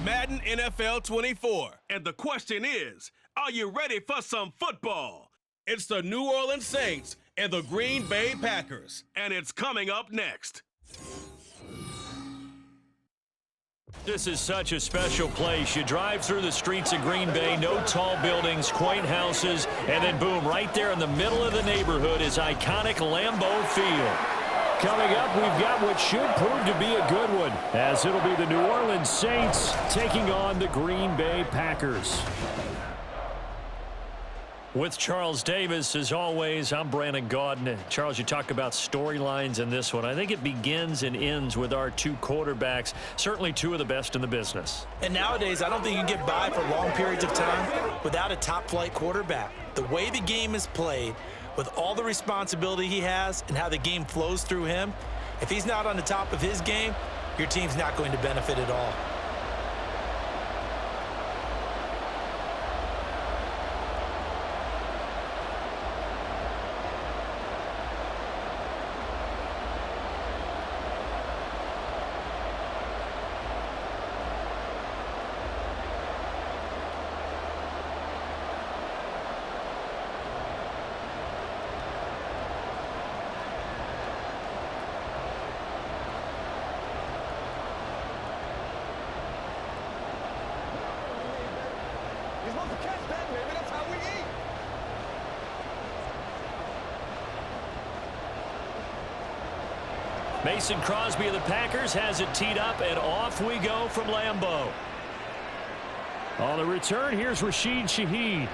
Madden NFL 24. And the question is, are you ready for some football? It's the New Orleans Saints and the Green Bay Packers. And it's coming up next. This is such a special place. You drive through the streets of Green Bay, no tall buildings, quaint houses, and then boom, right there in the middle of the neighborhood is iconic Lambeau Field. Coming up, we've got what should prove to be a good one, as it'll be the New Orleans Saints taking on the Green Bay Packers. With Charles Davis, as always, I'm Brandon Gaudin. Charles, you talk about storylines in this one. I think it begins and ends with our two quarterbacks, certainly two of the best in the business. And nowadays, I don't think you can get by for long periods of time without a top-flight quarterback. The way the game is played, with all the responsibility he has and how the game flows through him, if he's not on the top of his game, your team's not going to benefit at all. Mason Crosby of the Packers has it teed up, and off we go from Lambeau. On the return, here's Rashid Shaheed.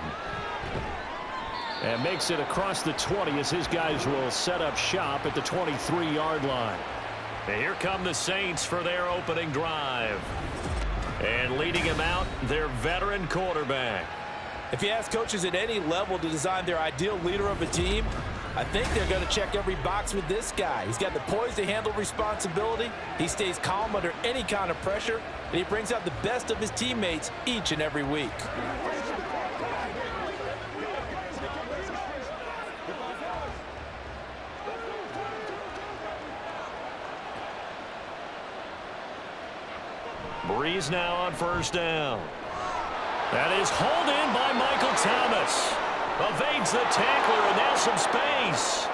And makes it across the 20 as his guys will set up shop at the 23-yard line. And here come the Saints for their opening drive. And leading him out, their veteran quarterback. If you ask coaches at any level to design their ideal leader of a team, I think they're going to check every box with this guy. He's got the poise to handle responsibility. He stays calm under any kind of pressure, and he brings out the best of his teammates each and every week. Breeze now on first down. That is hauled in by Michael Thomas. Evades the tackler, and now some space.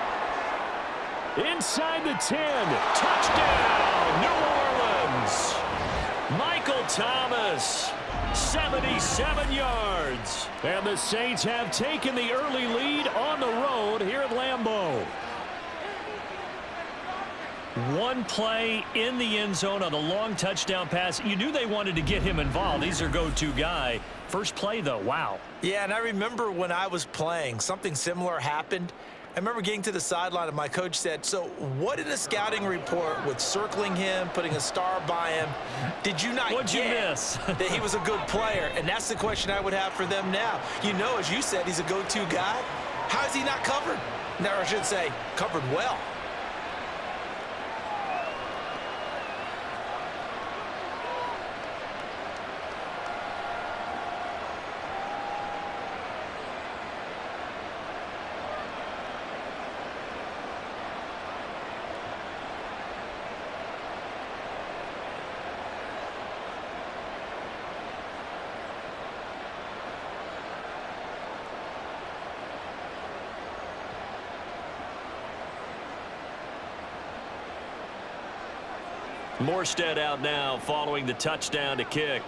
Inside the 10. Touchdown, New Orleans. Michael Thomas, 77 yards. And the Saints have taken the early lead on the road here at Lambeau. One play in the end zone on the long touchdown pass. You knew they wanted to get him involved. He's their go-to guy. First play, though, wow. Yeah, and I remember when I was playing, something similar happened. I remember getting to the sideline, and my coach said, so what in a scouting report with circling him, putting a star by him, did you not What'd you get miss? that he was a good player? And that's the question I would have for them now. You know, as you said, he's a go-to guy. How is he not covered? Or I should say, covered well. Morstead out now following the touchdown to kick.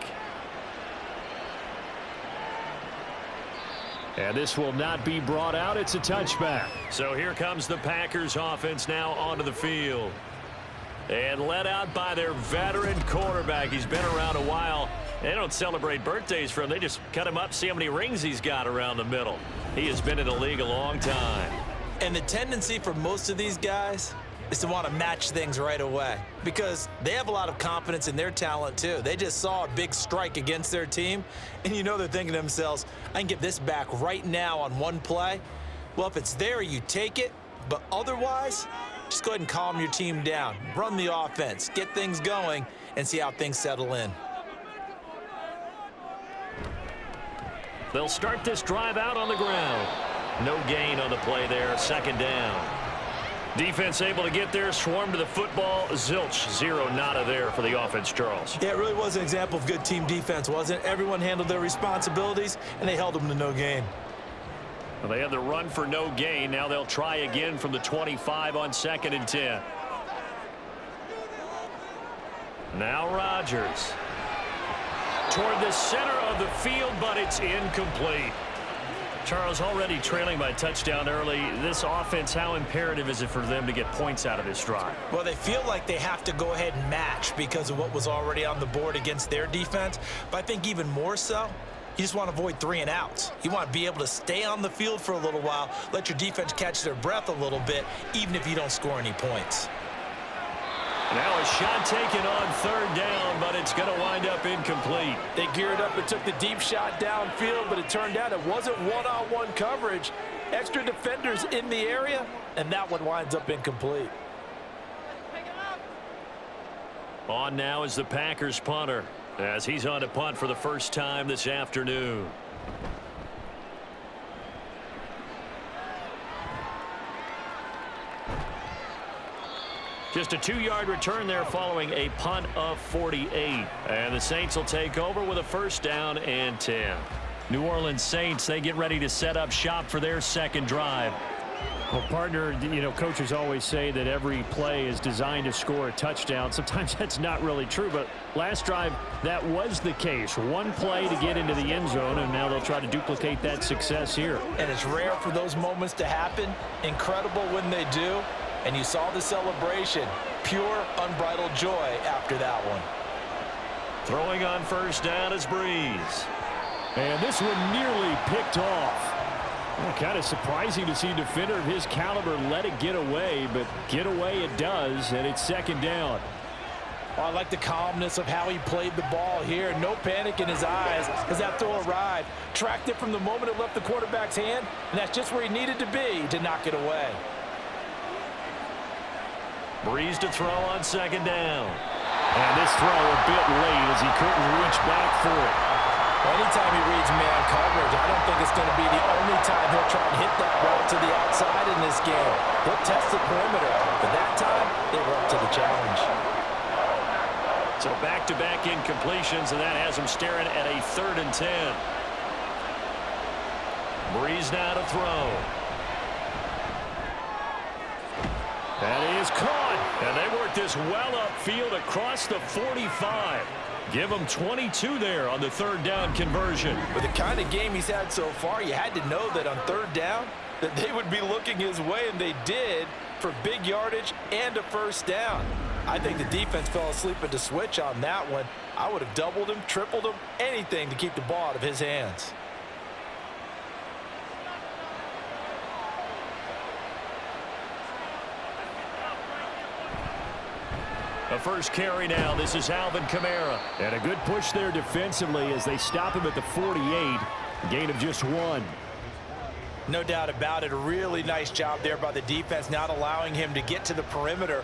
And this will not be brought out. It's a touchback. So here comes the Packers offense now onto the field. And led out by their veteran quarterback. He's been around a while. They don't celebrate birthdays for him. They just cut him up, see how many rings he's got around the middle. He has been in the league a long time. And the tendency for most of these guys is to want to match things right away because they have a lot of confidence in their talent too. They just saw a big strike against their team, and you know they're thinking to themselves, I can get this back right now on one play. Well, if it's there, you take it, but otherwise, just go ahead and calm your team down. Run the offense, get things going, and see how things settle in. They'll start this drive out on the ground. No gain on the play there, second down. Defense able to get there, swarm to the football. Zilch, zero, nada there for the offense, Charles. Yeah, it really was an example of good team defense, wasn't it? Everyone handled their responsibilities, and they held them to no gain. Well, they had the run for no gain. Now they'll try again from the 25 on 2nd and 10. Now Rodgers. Toward the center of the field, but it's incomplete. Charles, already trailing by a touchdown early. This offense, how imperative is it for them to get points out of this drive? Well, they feel like they have to go ahead and match because of what was already on the board against their defense. But I think even more so, you just want to avoid 3 and outs. You want to be able to stay on the field for a little while, let your defense catch their breath a little bit, even if you don't score any points. Now a shot taken on 3rd down, but it's going to wind up incomplete. They geared up and took the deep shot downfield, but it turned out it wasn't one-on-one coverage. Extra defenders in the area, and that one winds up incomplete. On now is the Packers punter, as he's on to punt for the first time this afternoon. Just a 2-yard return there following a punt of 48. And the Saints will take over with a 1st down and 10. New Orleans Saints, they get ready to set up shop for their 2nd drive. Well, partner, you know, coaches always say that every play is designed to score a touchdown. Sometimes that's not really true, but last drive, that was the case. One play to get into the end zone, and now they'll try to duplicate that success here. And it's rare for those moments to happen. Incredible when they do. And you saw the celebration. Pure, unbridled joy after that one. Throwing on 1st down is Breeze. And this one nearly picked off. Well, kind of surprising to see a defender of his caliber let it get away, but get away it does, and it's 2nd down. Oh, I like the calmness of how he played the ball here. No panic in his eyes as that throw arrived. Tracked it from the moment it left the quarterback's hand, and that's just where he needed to be to knock it away. Breeze to throw on 2nd down. And this throw a bit late as he couldn't reach back for it. Anytime he reads man coverage, I don't think it's going to be the only time he'll try and hit that ball to the outside in this game. He'll test the perimeter, but that time they were up to the challenge. So back-to-back incompletions, and that has him staring at a 3rd and 10. Breeze now to throw. That is caught, and they work this well upfield across the 45. Give him 22 there on the 3rd down conversion. With the kind of game he's had so far, you had to know that on 3rd down that they would be looking his way, and they did, for big yardage and a 1st down. I think the defense fell asleep at the switch on that one. I would have doubled him, tripled him, anything to keep the ball out of his hands. The first carry now. This is Alvin Kamara. And a good push there defensively as they stop him at the 48. Gain of just 1. No doubt about it. A really nice job there by the defense, not allowing him to get to the perimeter.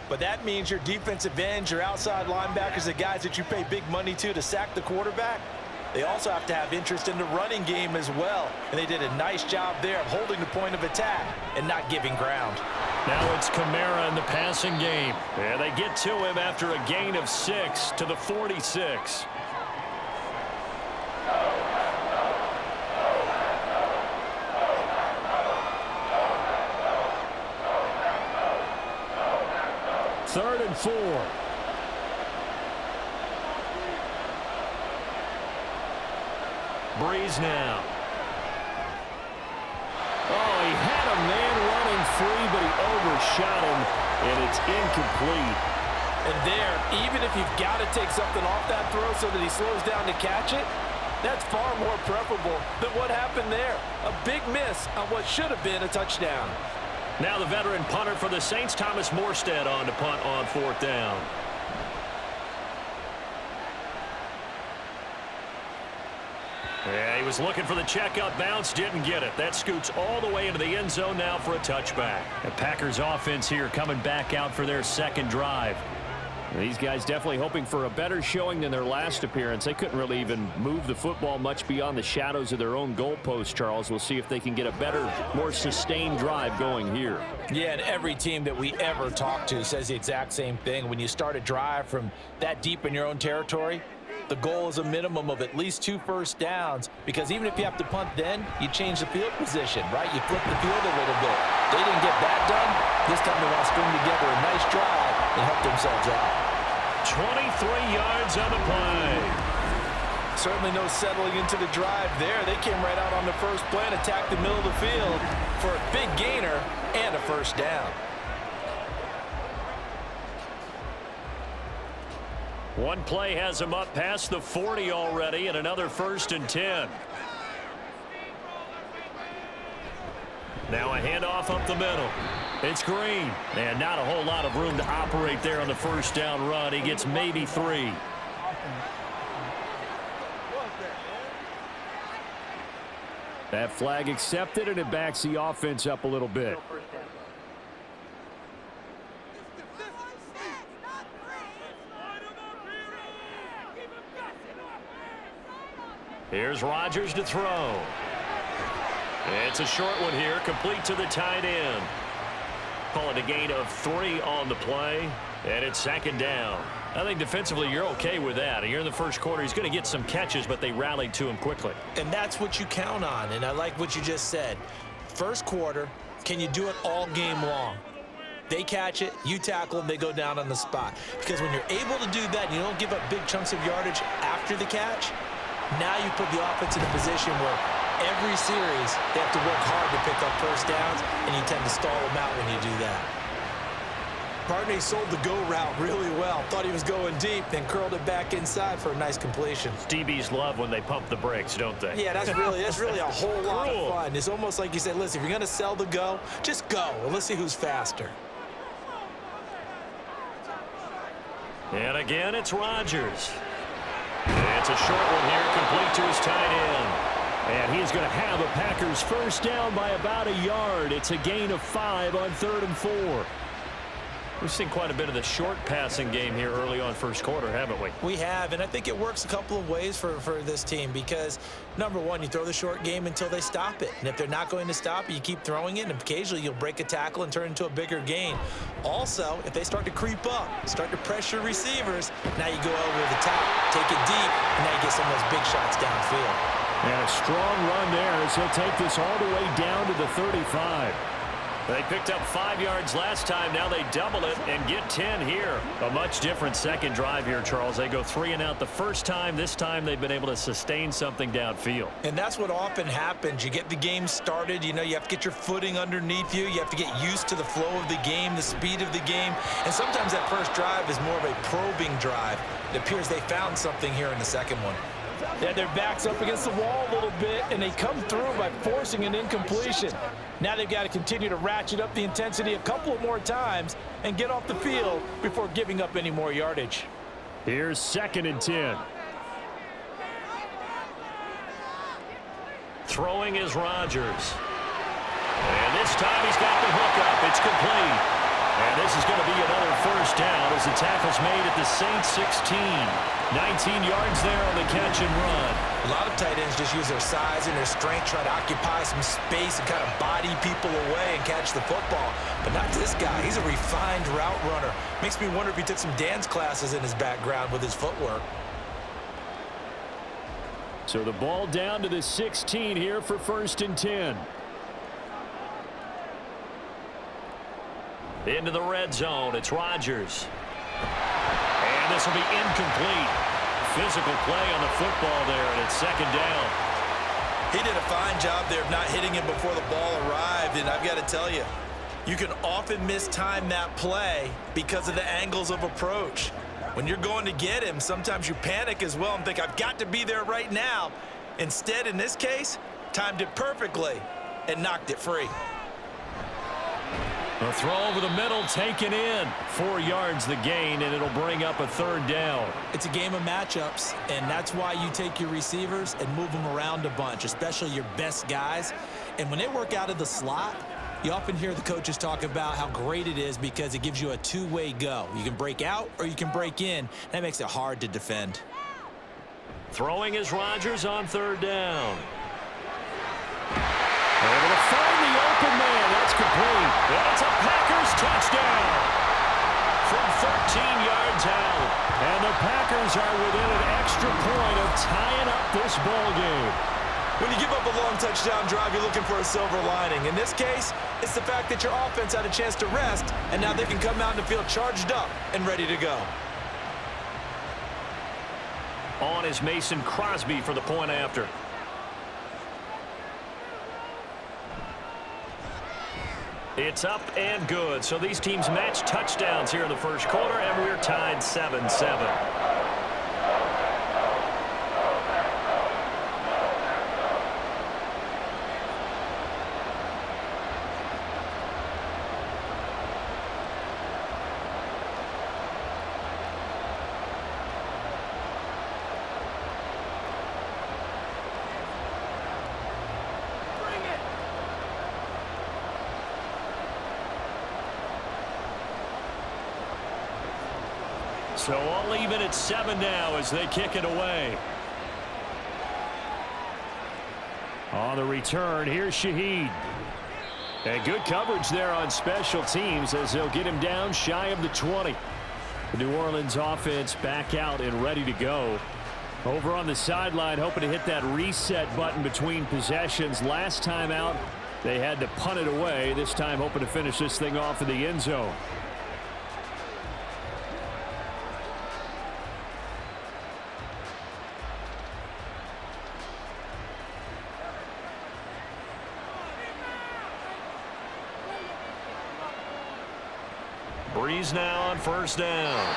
But that means your defensive ends, your outside linebackers, the guys that you pay big money to sack the quarterback, they also have to have interest in the running game as well. And they did a nice job there of holding the point of attack and not giving ground. Now it's Kamara in the passing game. And they get to him after a gain of 6 to the 46. Third and 4. Breeze now. Oh, he had a man running free, but he overshot him, and it's incomplete. And there, even if you've got to take something off that throw so that he slows down to catch it, that's far more preferable than what happened there. A big miss on what should have been a touchdown. Now the veteran punter for the Saints, Thomas Morstead, on to punt on 4th down. Yeah, he was looking for the checkup bounce, didn't get it. That scoots all the way into the end zone now for a touchback. The Packers offense here coming back out for their 2nd drive. These guys definitely hoping for a better showing than their last appearance. They couldn't really even move the football much beyond the shadows of their own goalpost, Charles. We'll see if they can get a better, more sustained drive going here. Yeah, and every team that we ever talk to says the exact same thing. When you start a drive from that deep in your own territory, the goal is a minimum of at least 2 first downs, because even if you have to punt then, you change the field position, right? You flip the field a little bit. They didn't get that done. This time they want to string together a nice drive and help themselves out. 23 yards on the play. Certainly no settling into the drive there. They came right out on the first play and attacked the middle of the field for a big gainer and a first down. One play has him up past the 40 already, and another 1st and 10. Now a handoff up the middle. It's Green. And not a whole lot of room to operate there on the first down run. He gets maybe 3. That flag accepted, and it backs the offense up a little bit. Here's Rodgers to throw. It's a short one here, complete to the tight end. Call it a gain of 3 on the play, and it's 2nd down. I think defensively you're okay with that. You're in the first quarter. He's going to get some catches, but they rallied to him quickly. And that's what you count on, and I like what you just said. First quarter, can you do it all game long? They catch it, you tackle them, they go down on the spot. Because when you're able to do that and you don't give up big chunks of yardage after the catch, now you put the offense in a position where every series they have to work hard to pick up first downs, and you tend to stall them out when you do that. Parity sold the go route really well. Thought he was going deep, then curled it back inside for a nice completion. DBs love when they pump the brakes, don't they? Yeah, that's really a whole lot of fun. It's almost like you said, listen, if you're going to sell the go, just go, and let's see who's faster. And again, it's Rodgers. It's a short one here, complete to his tight end. And he's going to have a Packers first down by about a yard. It's a gain of 5 on 3rd and 4. We've seen quite a bit of the short passing game here early on first quarter, haven't we? We have, and I think it works a couple of ways for this team because, number one, you throw the short game until they stop it. And if they're not going to stop it, you keep throwing it, and occasionally you'll break a tackle and turn it into a bigger gain. Also, if they start to creep up, start to pressure receivers, now you go over the top, take it deep, and now you get some of those big shots downfield. And a strong run there as he'll take this all the way down to the 35. They picked up 5 yards last time. Now they double it and get 10 here. A much different second drive here, Charles. They go 3 and out the first time. This time they've been able to sustain something downfield. And that's what often happens. You get the game started. You know, you have to get your footing underneath you. You have to get used to the flow of the game, the speed of the game. And sometimes that first drive is more of a probing drive. It appears they found something here in the second one. Yeah, their back's up against the wall a little bit, and they come through by forcing an incompletion. Now they've got to continue to ratchet up the intensity a couple of more times and get off the field before giving up any more yardage. Here's 2nd and 10. Throwing is Rodgers. And this time he's got the hook up. It's complete. And this is going to be another first down as the tackle's made at the Saints 16. 19 yards there on the catch and run. A lot of tight ends just use their size and their strength, try to occupy some space and kind of body people away and catch the football. But not this guy. He's a refined route runner. Makes me wonder if he took some dance classes in his background with his footwork. So the ball down to the 16 here for 1st and 10. Into the red zone. It's Rodgers. And this will be incomplete. Physical play on the football there, and it's 2nd down. He did a fine job there of not hitting him before the ball arrived, and I've got to tell you, you can often mistime that play because of the angles of approach. When you're going to get him, sometimes you panic as well and think, I've got to be there right now. Instead, in this case, timed it perfectly and knocked it free. A throw over the middle, taken in. 4 yards the gain, and it'll bring up a 3rd down. It's a game of matchups, and that's why you take your receivers and move them around a bunch, especially your best guys. And when they work out of the slot, You often hear the coaches talk about how great it is because it gives you a two-way go. You can break out or you can break in. That makes it hard to defend. Throwing is Rodgers on third down. Able to find the open man. That's complete. And it's a Packers touchdown from 13 yards out. And the Packers are within an extra point of tying up this ball game. When you give up a long touchdown drive, you're looking for a silver lining. In this case, it's the fact that your offense had a chance to rest, and now they can come out in the field charged up and ready to go. On is Mason Crosby for the point after. It's up and good. So these teams match touchdowns here in the first quarter, and we're tied 7-7. So all even at 7 now as they kick it away. On the return, here's Shaheed. And good coverage there on special teams as they'll get him down shy of the 20. The New Orleans offense back out and ready to go. Over on the sideline, hoping to hit that reset button between possessions. Last time out, they had to punt it away. This time hoping to finish this thing off in the end zone. Breeze now on first down.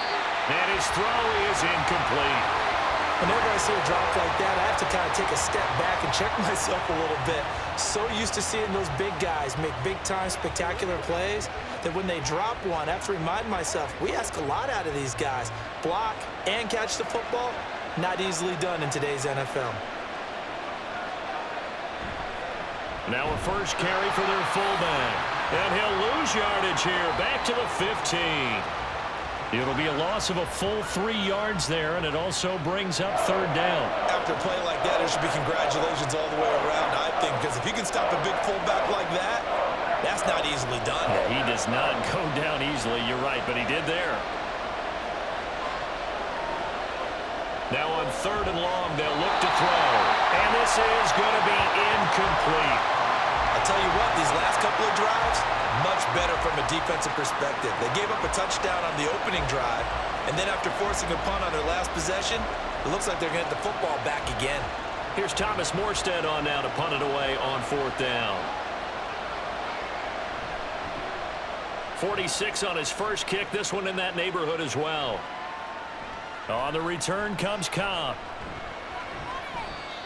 And his throw is incomplete. Whenever I see a drop like that, I have to kind of take a step back and check myself a little bit. So used to seeing those big guys make big-time spectacular plays that when they drop one, I have to remind myself, we ask a lot out of these guys. Block and catch the football, not easily done in today's NFL. Now a first carry for their fullback. And he'll lose yardage here, back to the 15. It'll be a loss of a full 3 yards there, and it also brings up third down. After a play like that, there should be congratulations all the way around, I think, because if you can stop a big fullback like that, that's not easily done. Yeah, he does not go down easily, you're right, but he did there. Now on third and long, they'll look to throw. And this is going to be incomplete. I'll tell you what, these last couple of drives, much better from a defensive perspective. They gave up a touchdown on the opening drive, and then after forcing a punt on their last possession, it looks like they're going to get the football back again. Here's Thomas Morstead on now to punt it away on fourth down. 46 on his first kick, this one in that neighborhood as well. On the return comes Cobb.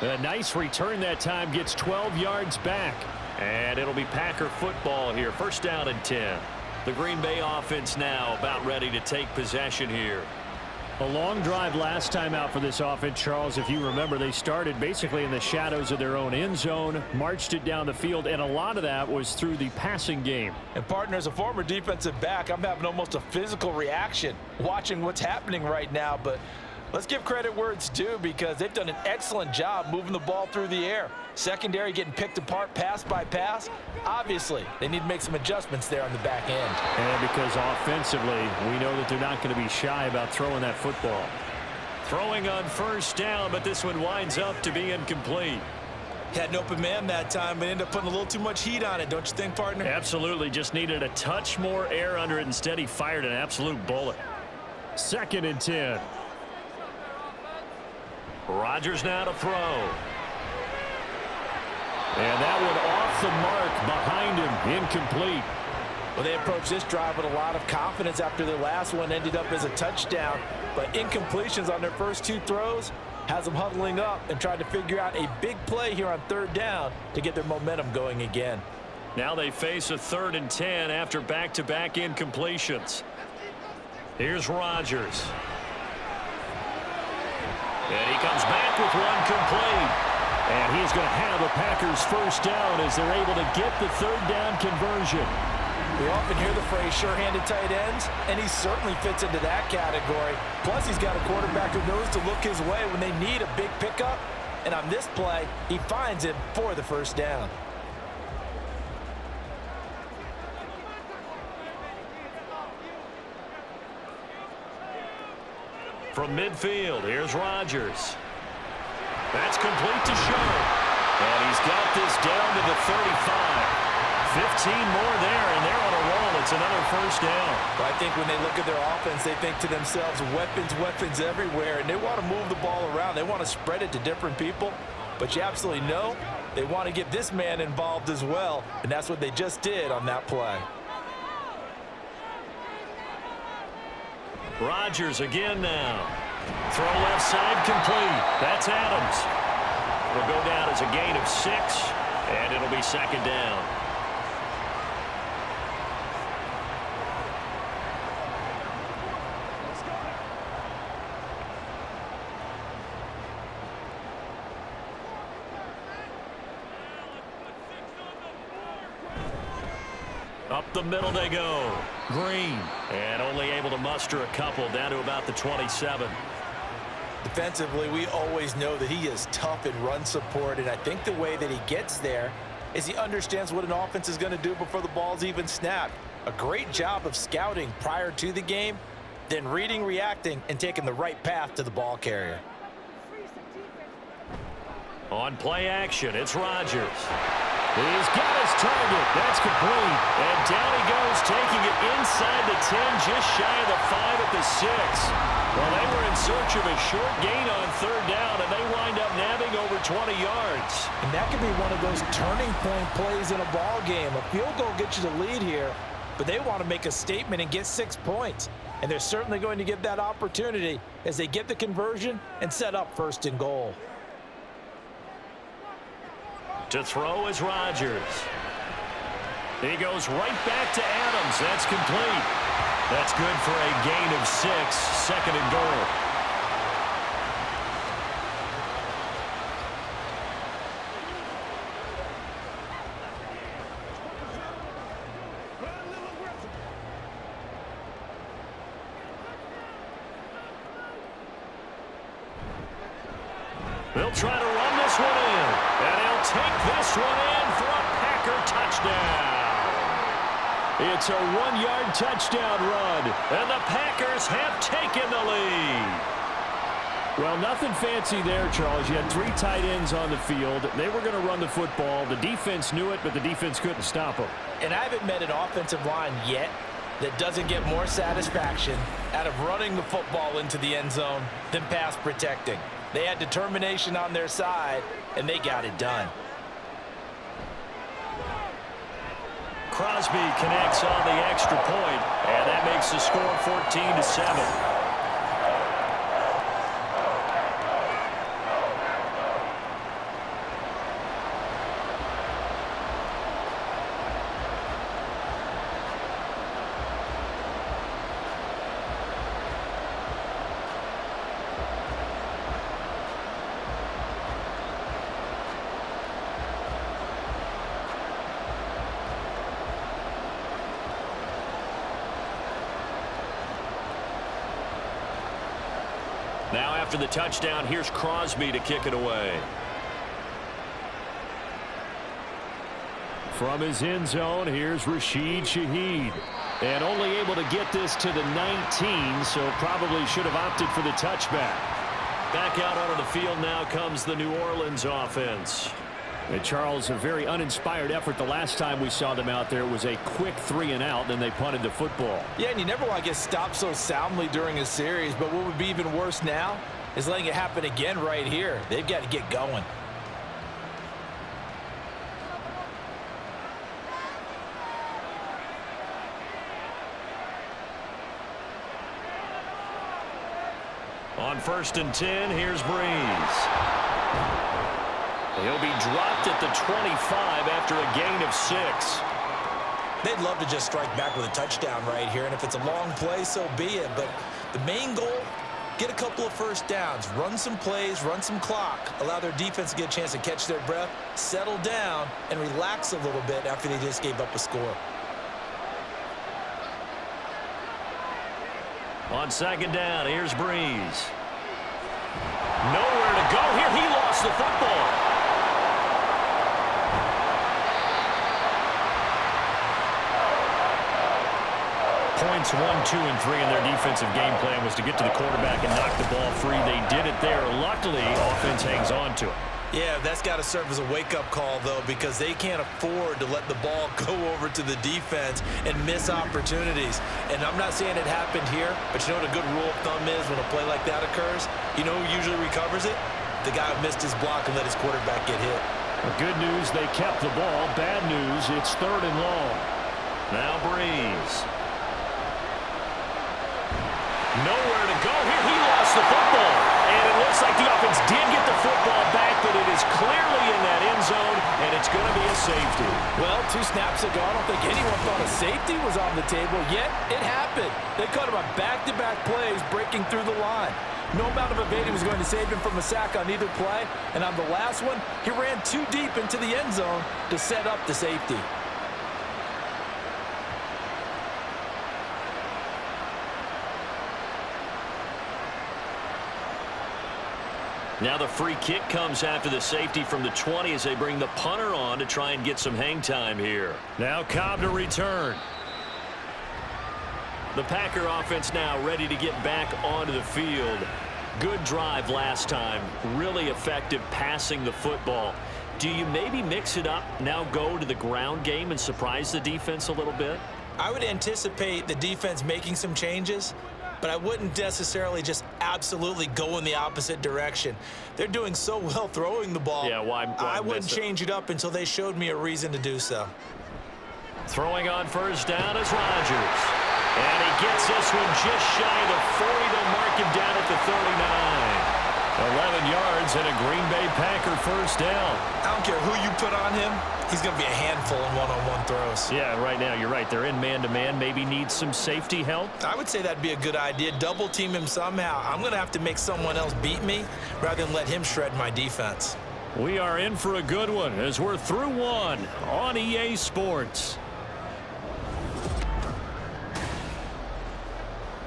A nice return that time, gets 12 yards back. And it'll be Packer football here. First down and 10. The Green Bay offense now about ready to take possession here. A long drive last time out for this offense, Charles. If you remember, they started basically in the shadows of their own end zone, marched it down the field, and a lot of that was through the passing game. And partner, as a former defensive back, I'm having almost a physical reaction watching what's happening right now. But let's give credit where it's due because they've done an excellent job moving the ball through the air. Secondary getting picked apart pass by pass. Obviously, they need to make some adjustments there on the back end. And because offensively, we know that they're not going to be shy about throwing that football. Throwing on first down, but this one winds up to be incomplete. Had an open man that time, but ended up putting a little too much heat on it, don't you think, partner? Absolutely, just needed a touch more air under it. Instead, he fired an absolute bullet. Second and 10. Rodgers now to throw. And that one off the mark behind him, incomplete. Well, they approached this drive with a lot of confidence after their last one ended up as a touchdown. But incompletions on their first two throws has them huddling up and trying to figure out a big play here on third down to get their momentum going again. Now they face a 3rd and 10 after back-to-back incompletions. Here's Rodgers. And he comes back with one complete. And he is going to have a Packers first down as they're able to get the third down conversion. We often hear the phrase sure-handed tight ends, and he certainly fits into that category. Plus, he's got a quarterback who knows to look his way when they need a big pickup. And on this play, he finds him for the first down. From midfield, here's Rodgers. That's complete to Shaw. And he's got this down to the 35. 15 more there, and they're on a roll. It's another first down. But I think when they look at their offense, they think to themselves, weapons everywhere, and they want to move the ball around. They want to spread it to different people. But you absolutely know they want to get this man involved as well, and that's what they just did on that play. Rodgers again now. Throw left side complete. That's Adams. It'll go down as a gain of 6, and it'll be second down. Up the middle they go. Green. And only able to muster a couple down to about the 27. Defensively, we always know that he is tough in run support, and I think the way that he gets there is he understands what an offense is going to do before the ball's even snapped. A great job of scouting prior to the game, then reading, reacting, and taking the right path to the ball carrier. On play action, it's Rodgers. He's got his target. That's complete. And down he goes, taking it inside the 10, just shy of the 5 at the 6. Well, they were in search of a short gain on third down, and they wind up nabbing over 20 yards. And that could be one of those turning point plays in a ball game. A field goal gets you the lead here, but they want to make a statement and get 6 points. And they're certainly going to get that opportunity as they get the conversion and set up first and goal. To throw is Rodgers. He goes right back to Adams. That's complete. That's good for a gain of 6, second and goal. They'll try to run this one in. And he'll take this one in for a Packer touchdown. It's a 1-yard touchdown run. And the Packers have taken the lead. Well, nothing fancy there, Charles. You had 3 tight ends on the field. They were going to run the football. The defense knew it, but the defense couldn't stop them. And I haven't met an offensive line yet that doesn't get more satisfaction out of running the football into the end zone than pass protecting. They had determination on their side, and they got it done. Crosby connects on the extra point, and that makes the score 14-7. Now after the touchdown, here's Crosby to kick it away. From his end zone, here's Rashid Shaheed. And only able to get this to the 19, so probably should have opted for the touchback. Back out onto the field now comes the New Orleans offense. And Charles, a very uninspired effort. The last time we saw them out there was a quick 3-and-out, then they punted the football. Yeah, and you never want to get stopped so soundly during a series, but what would be even worse now is letting it happen again right here. They've got to get going. On 1st and 10, here's Breeze. He'll be dropped at the 25 after a gain of 6. They'd love to just strike back with a touchdown right here, and if it's a long play, so be it. But the main goal get a couple of first downs, run some plays, run some clock, allow their defense to get a chance to catch their breath, settle down, and relax a little bit after they just gave up a score. On second down, here's Breeze. Nowhere to go here. He lost the football. Points 1, 2, and 3 in their defensive game plan was to get to the quarterback and knock the ball free. They did it there. Luckily, offense hangs on to it. Yeah, that's got to serve as a wake-up call, though, because they can't afford to let the ball go over to the defense and miss opportunities. And I'm not saying it happened here, but you know what a good rule of thumb is when a play like that occurs? You know who usually recovers it? The guy who missed his block and let his quarterback get hit. Well, good news, they kept the ball. Bad news, it's 3rd and long. Now Breeze. Nowhere to go here. He lost the football. And it looks like the offense did get the football back, but it is clearly in that end zone, and it's going to be a safety. Well, 2 snaps ago, I don't think anyone thought a safety was on the table, yet it happened. They caught him on back-to-back plays breaking through the line. No amount of evading was going to save him from a sack on either play, and on the last one, he ran too deep into the end zone to set up the safety. Now the free kick comes after the safety from the 20 as they bring the punter on to try and get some hang time here. Now Cobb to return. The Packer offense now ready to get back onto the field. Good drive last time. Really effective passing the football. Do you maybe mix it up, now go to the ground game and surprise the defense a little bit? I would anticipate the defense making some changes, but I wouldn't necessarily just absolutely go in the opposite direction. They're doing so well throwing the ball. Yeah, why I wouldn't change it up until they showed me a reason to do so. Throwing on first down is Rodgers. And he gets this one just shy of the 40. They'll mark him down at the 39. 11 yards and a Green Bay Packer first down. I don't care who you put on him. He's going to be a handful in one-on-one throws. Yeah, right now, you're right. They're in man-to-man. Maybe need some safety help. I would say that'd be a good idea. Double team him somehow. I'm going to have to make someone else beat me rather than let him shred my defense. We are in for a good one as we're through one on EA Sports.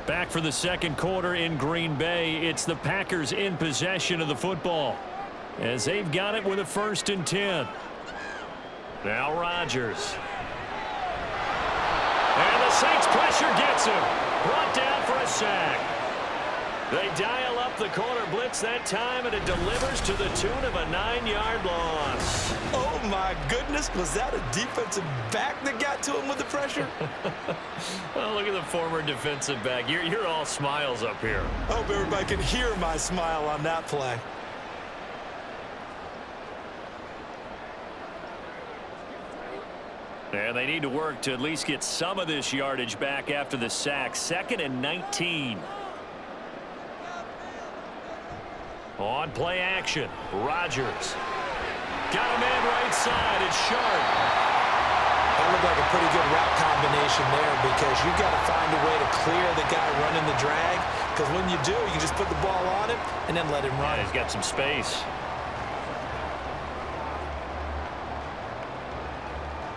Back for the second quarter in Green Bay. It's the Packers in possession of the football as they've got it with a 1st and 10. Now Rodgers. And the Saints pressure gets him. Brought down for a sack. They dial up the corner blitz that time, and it delivers to the tune of a 9-yard loss. Oh, my goodness. Was that a defensive back that got to him with the pressure? Well, look at the former defensive back. You're all smiles up here. I hope everybody can hear my smile on that play. And they need to work to at least get some of this yardage back after the sack. 2nd and 19. On play action, Rodgers. Got a man right side. It's Sharp. That looked like a pretty good route combination there because you've got to find a way to clear the guy running the drag, because when you do, you can just put the ball on him and then let him run. Yeah, he's got some space.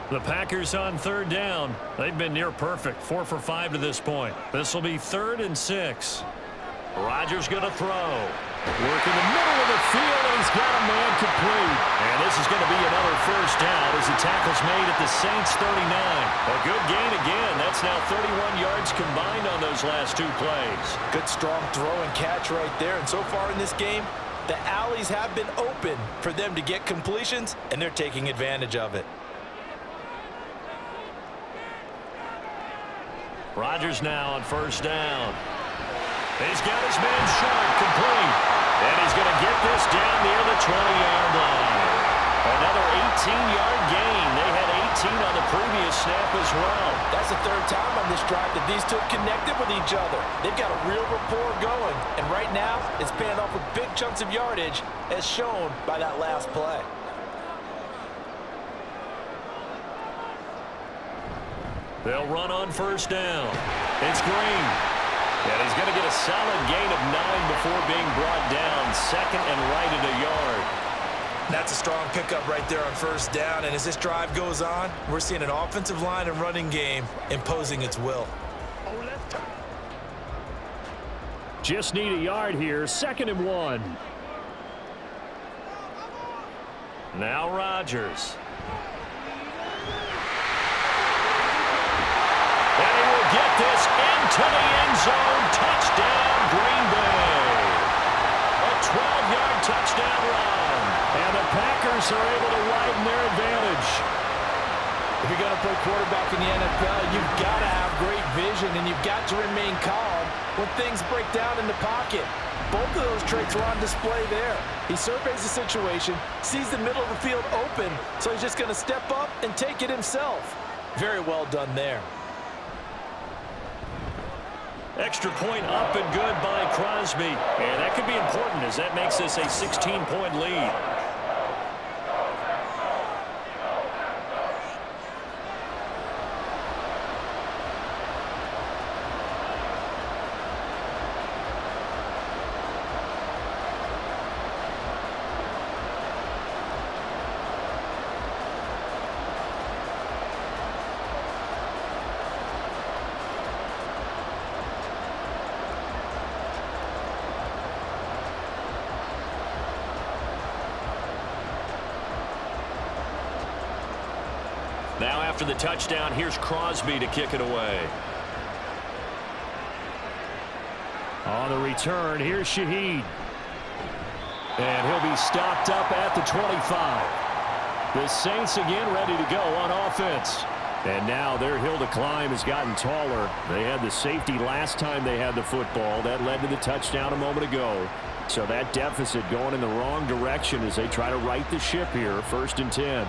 The Packers on 3rd down. They've been near perfect, 4 for 5 to this point. This will be 3rd and 6. Rodgers going to throw. Work in the middle of the field, and he's got a man complete. And this is going to be another first down as the tackle's made at the Saints' 39. A good gain again. That's now 31 yards combined on those last 2 plays. Good strong throw and catch right there. And so far in this game, the alleys have been open for them to get completions, and they're taking advantage of it. Rodgers now on first down. He's got his man Sharp complete. And he's going to get this down near the 20-yard line. Another 18-yard gain. They had 18 on the previous snap as well. That's the 3rd time on this drive that these two have connected with each other. They've got a real rapport going. And right now, it's paying off with big chunks of yardage, as shown by that last play. They'll run on first down. It's Green. And he's going to get a solid gain of 9 before being brought down. Second and right at a yard. That's a strong pickup right there on first down. And as this drive goes on, we're seeing an offensive line and running game imposing its will. Just need a yard here. 2nd and 1. Now Rodgers. And he will get this into the end zone. Touchdown, Green Bay. A 12-yard touchdown run. And the Packers are able to widen their advantage. If you're going to play quarterback in the NFL, you've got to have great vision, and you've got to remain calm when things break down in the pocket. Both of those traits are on display there. He surveys the situation, sees the middle of the field open, so he's just going to step up and take it himself. Very well done there. Extra point up and good by Crosby. And that could be important as that makes this a 16-point lead. Now after the touchdown, here's Crosby to kick it away. On the return, here's Shaheed. And he'll be stopped up at the 25. The Saints again ready to go on offense. And now their hill to climb has gotten taller. They had the safety last time they had the football. That led to the touchdown a moment ago. So that deficit going in the wrong direction as they try to right the ship here. 1st and 10.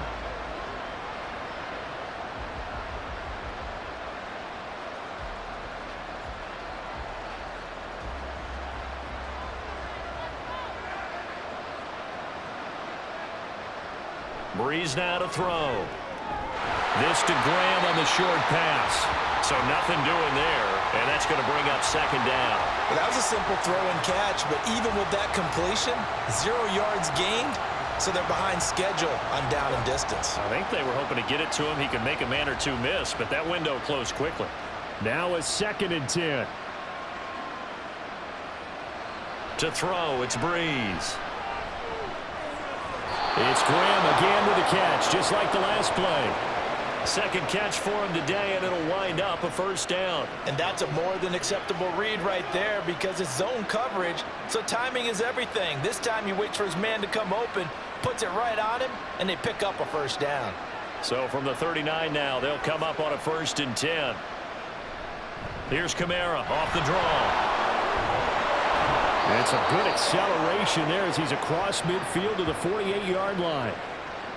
Breeze now to throw. This to Graham on the short pass. So nothing doing there, and that's going to bring up 2nd down. Well, that was a simple throw and catch, but even with that completion, 0 yards gained, so they're behind schedule on down and distance. I think they were hoping to get it to him. He could make a man or two miss, but that window closed quickly. Now a 2nd and 10. To throw, it's Breeze. It's Graham again with a catch, just like the last play. Second catch for him today, and it'll wind up a 1st down. And that's a more than acceptable read right there because it's zone coverage, so timing is everything. This time you wait for his man to come open, puts it right on him, and they pick up a 1st down. So from the 39 now, they'll come up on a 1st and 10. Here's Kamara off the draw. It's a good acceleration there as he's across midfield to the 48-yard line.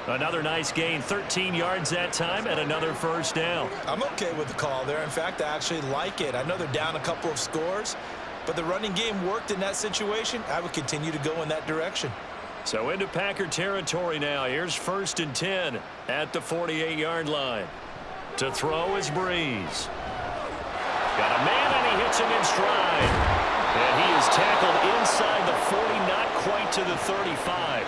Another nice gain, 13 yards that time, and another 1st down. I'm okay with the call there. In fact, I actually like it. I know they're down a couple of scores, but the running game worked in that situation. I would continue to go in that direction. So into Packer territory now. Here's 1st and 10 at the 48-yard line. To throw is Breeze. Got a man, and he hits him in stride. And he is tackled inside the 40, not quite to the 35.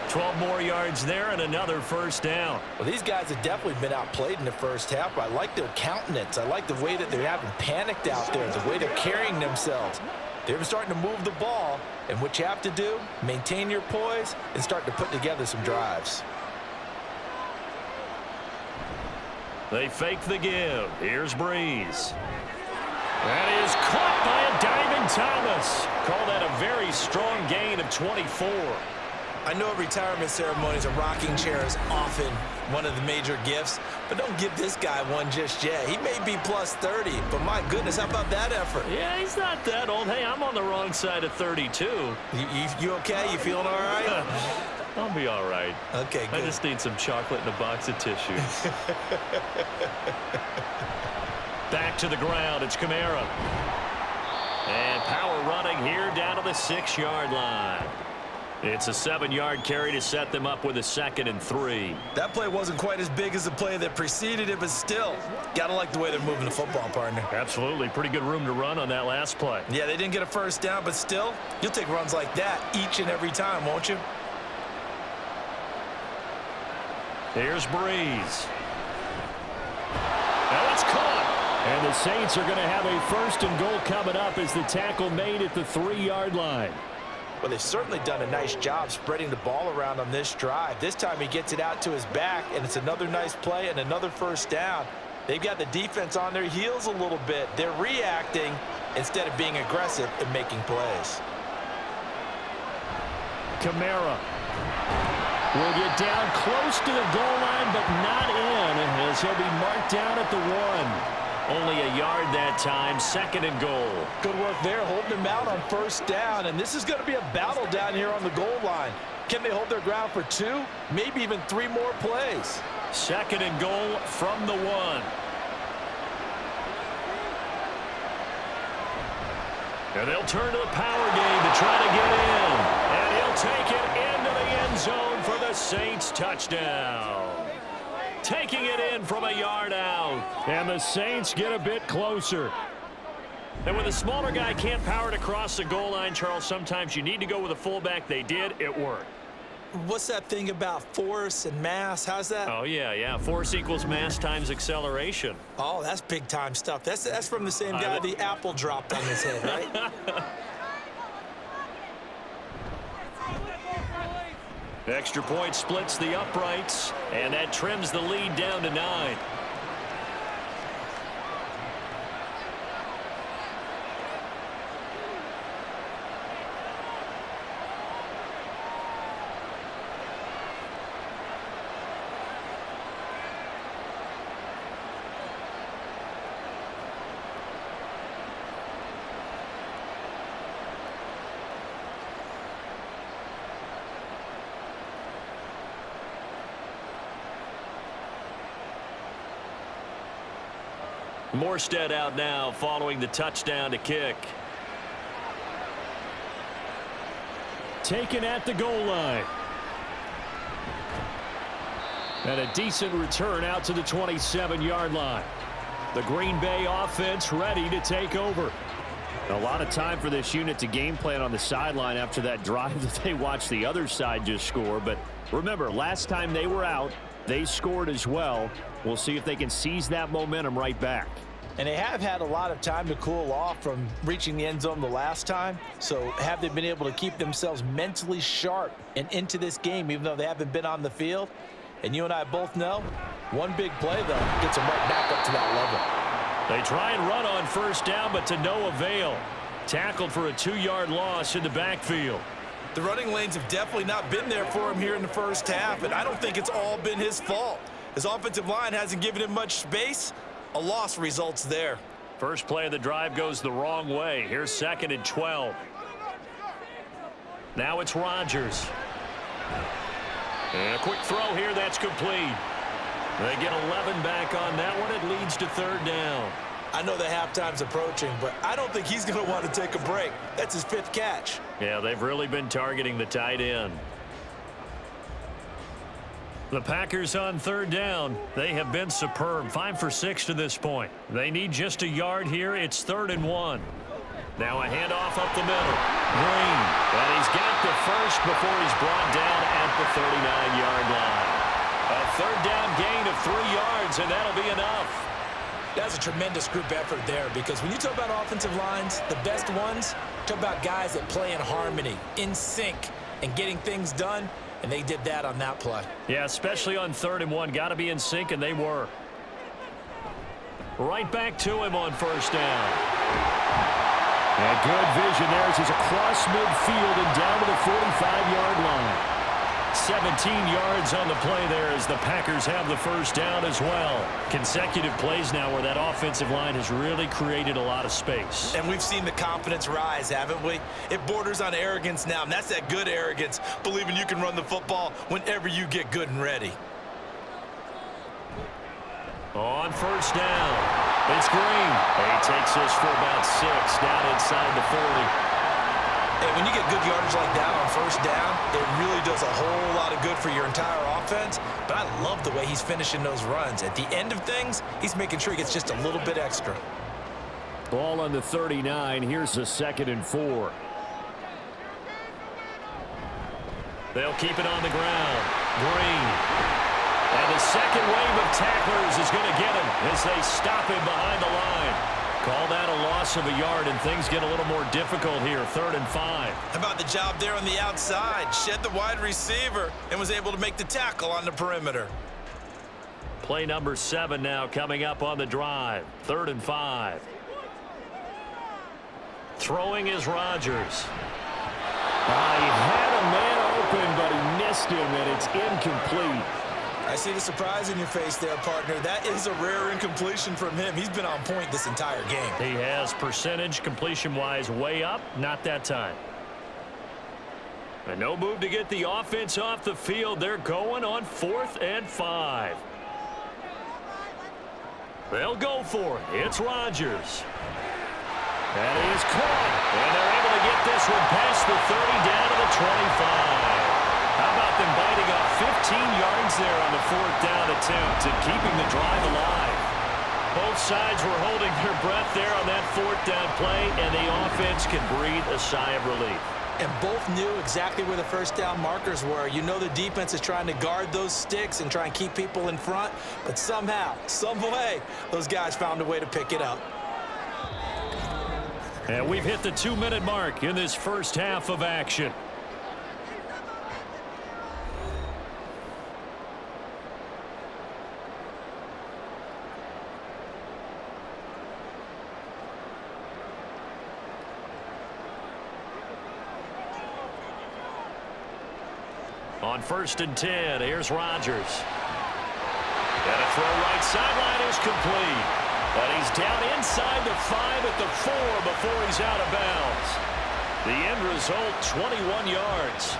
12 more yards there and another 1st down. Well, these guys have definitely been outplayed in the first half. I like their countenance. I like the way that they haven't panicked out there, the way they're carrying themselves. They're starting to move the ball, and what you have to do, maintain your poise and start to put together some drives. They fake the give. Here's Breeze. That is caught by a diving Thomas. Call that a very strong gain of 24. I know at retirement ceremonies, a rocking chair is often one of the major gifts, but don't give this guy one just yet. He may be plus 30, but my goodness, how about that effort? Yeah, he's not that old. Hey, I'm on the wrong side of 32. You okay? You feeling all right? I'll be all right. Okay, good. I just need some chocolate and a box of tissues. Back to the ground, it's Kamara. And Power running here down to the 6-yard line. It's a 7-yard carry to set them up with a 2nd and 3. That play wasn't quite as big as the play that preceded it, but still, got to like the way they're moving the football, partner. Absolutely. Pretty good room to run on that last play. Yeah, they didn't get a first down, but still, you'll take runs like that each and every time, won't you? Here's Breeze. Now it's caught. And the Saints are going to have a 1st and goal coming up as the tackle made at the 3-yard line. Well, they've certainly done a nice job spreading the ball around on this drive. This time he gets it out to his back, and it's another nice play and another first down. They've got the defense on their heels a little bit. They're reacting instead of being aggressive and making plays. Kamara will get down close to the goal line, but not in, as he'll be marked down at the 1. Only a yard that time, 2nd and goal. Good work there, holding him out on first down, and this is going to be a battle down here on the goal line. Can they hold their ground for 2, maybe even 3 more plays? 2nd and goal from the 1. And they'll turn to the power game to try to get in. And he'll take it into the end zone for the Saints touchdown. Taking it in from a yard out. And the Saints get a bit closer. And when the smaller guy can't power it across the goal line, Charles, sometimes you need to go with a fullback. They did. It worked. What's that thing about force and mass? How's that? Oh, yeah. Force equals mass times acceleration. Oh, that's big-time stuff. That's from the same guy the apple dropped on his head, right? Extra point splits the uprights, and that trims the lead down to 9. Morstead out now following the touchdown to kick. Taken at the goal line. And a decent return out to the 27-yard line. The Green Bay offense ready to take over. A lot of time for this unit to game plan on the sideline after that drive that they watched the other side just score. But remember, last time they were out, they scored as well. We'll see if they can seize that momentum right back. And they have had a lot of time to cool off from reaching the end zone the last time. So have they been able to keep themselves mentally sharp and into this game, even though they haven't been on the field? And you and I both know, one big play, though, gets them right back up to that level. They try and run on first down, but to no avail. Tackled for a 2-yard loss in the backfield. The running lanes have definitely not been there for him here in the first half, and I don't think it's all been his fault. His offensive line hasn't given him much space. A loss results there. First play of the drive goes the wrong way. Here's 2nd and 12. Now it's Rodgers. And a quick throw here, that's complete. They get 11 back on that one. It leads to 3rd down. I know the halftime's approaching, but I don't think he's going to want to take a break. That's his 5th catch. Yeah, they've really been targeting the tight end. The Packers on 3rd down. They have been superb. 5 for 6 to this point. They need just a yard here. It's 3rd and 1. Now a handoff up the middle. Green. And he's got the first before he's brought down at the 39-yard line. A 3rd down gain of 3 yards, and that'll be enough. That's a tremendous group effort there, because when you talk about offensive lines, the best ones, talk about guys that play in harmony, in sync, and getting things done. And they did that on that play. Yeah, especially on 3rd and 1. Got to be in sync, and they were. Right back to him on first down. And good vision there as he's across midfield and down to the 45-yard line. 17 yards on the play there as the Packers have the first down as well. Consecutive plays now where that offensive line has really created a lot of space. And we've seen the confidence rise, haven't we? It borders on arrogance now, and that's that good arrogance, believing you can run the football whenever you get good and ready. On first down, it's Green. He takes this for about 6 down inside the 40. And when you get good yardage like that on first down, it really does a whole lot of good for your entire offense. But I love the way he's finishing those runs. At the end of things, he's making sure he gets just a little bit extra. Ball on the 39. Here's a 2nd and 4. They'll keep it on the ground. Green. And the second wave of tacklers is going to get him as they stop him behind the line. Call that a loss of a yard, and things get a little more difficult here. 3rd and 5. How about the job there on the outside? Shed the wide receiver and was able to make the tackle on the perimeter. Play number 7 now coming up on the drive. 3rd and 5. Throwing is Rodgers. He had a man open, but he missed him, and it's incomplete. I see the surprise in your face there, partner. That is a rare incompletion from him. He's been on point this entire game. He has percentage completion-wise way up. Not that time. And no move to get the offense off the field. They're going on 4th and 5. They'll go for it. It's Rodgers. That is caught. And they're able to get this one past the 30 down to the 25. How about them biting off 15 yards there on the 4th down attempt and keeping the drive alive? Both sides were holding their breath there on that 4th down play, and the offense can breathe a sigh of relief. And both knew exactly where the first down markers were. You know the defense is trying to guard those sticks and try and keep people in front, but somehow, some way, those guys found a way to pick it up. And we've hit the 2-minute mark in this first half of action. On 1st and 10, here's Rodgers. And a throw right sideline is complete. But he's down inside the 5 at the 4 before he's out of bounds. The end result, 21 yards.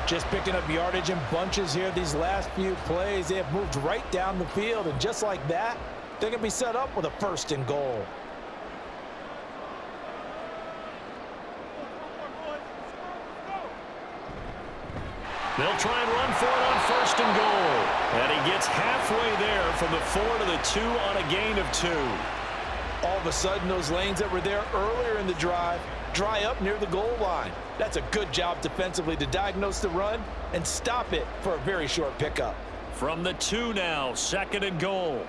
Just picking up yardage in bunches here these last few plays. They have moved right down the field, and just like that, they're going to be set up with a 1st and goal. They'll try and run for it on 1st and goal. And he gets halfway there from the 4 to the 2 on a gain of 2. All of a sudden, those lanes that were there earlier in the drive dry up near the goal line. That's a good job defensively to diagnose the run and stop it for a very short pickup. From the 2 now, 2nd and goal.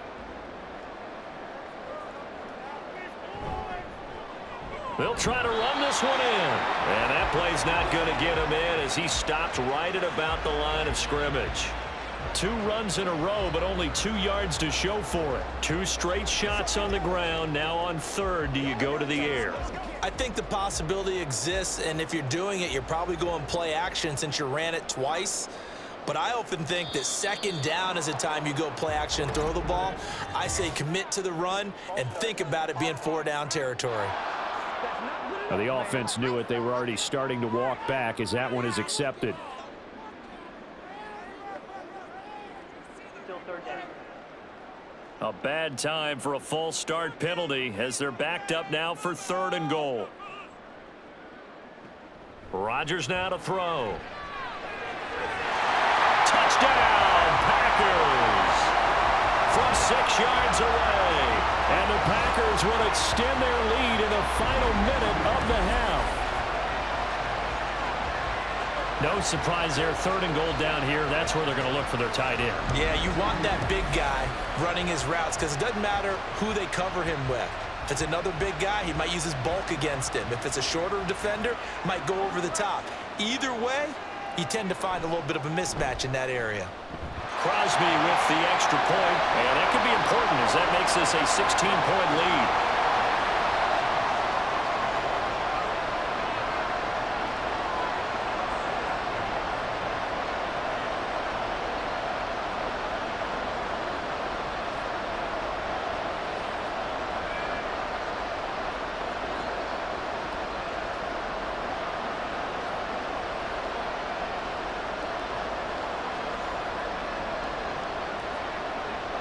They'll try to run this one in. And that play's not going to get him in as he stopped right at about the line of scrimmage. 2 runs in a row, but only 2 yards to show for it. 2 straight shots on the ground. Now on 3rd, do you go to the air? I think the possibility exists, and if you're doing it, you're probably going play action since you ran it twice. But I often think that 2nd down is the time you go play action and throw the ball. I say commit to the run and think about it being 4-down territory. Now the offense knew it. They were already starting to walk back as that one is accepted. A bad time for a false start penalty as they're backed up now for 3rd and goal. Rodgers now to throw. Touchdown, Packers! From 6 yards away. And the Packers will extend their lead in the final minute of the half. No surprise there. 3rd and goal down here. That's where they're going to look for their tight end. Yeah, you want that big guy running his routes because it doesn't matter who they cover him with. If it's another big guy, he might use his bulk against him. If it's a shorter defender, might go over the top. Either way, you tend to find a little bit of a mismatch in that area. Crosby with the extra point, and that could be important as that makes this a 16-point lead.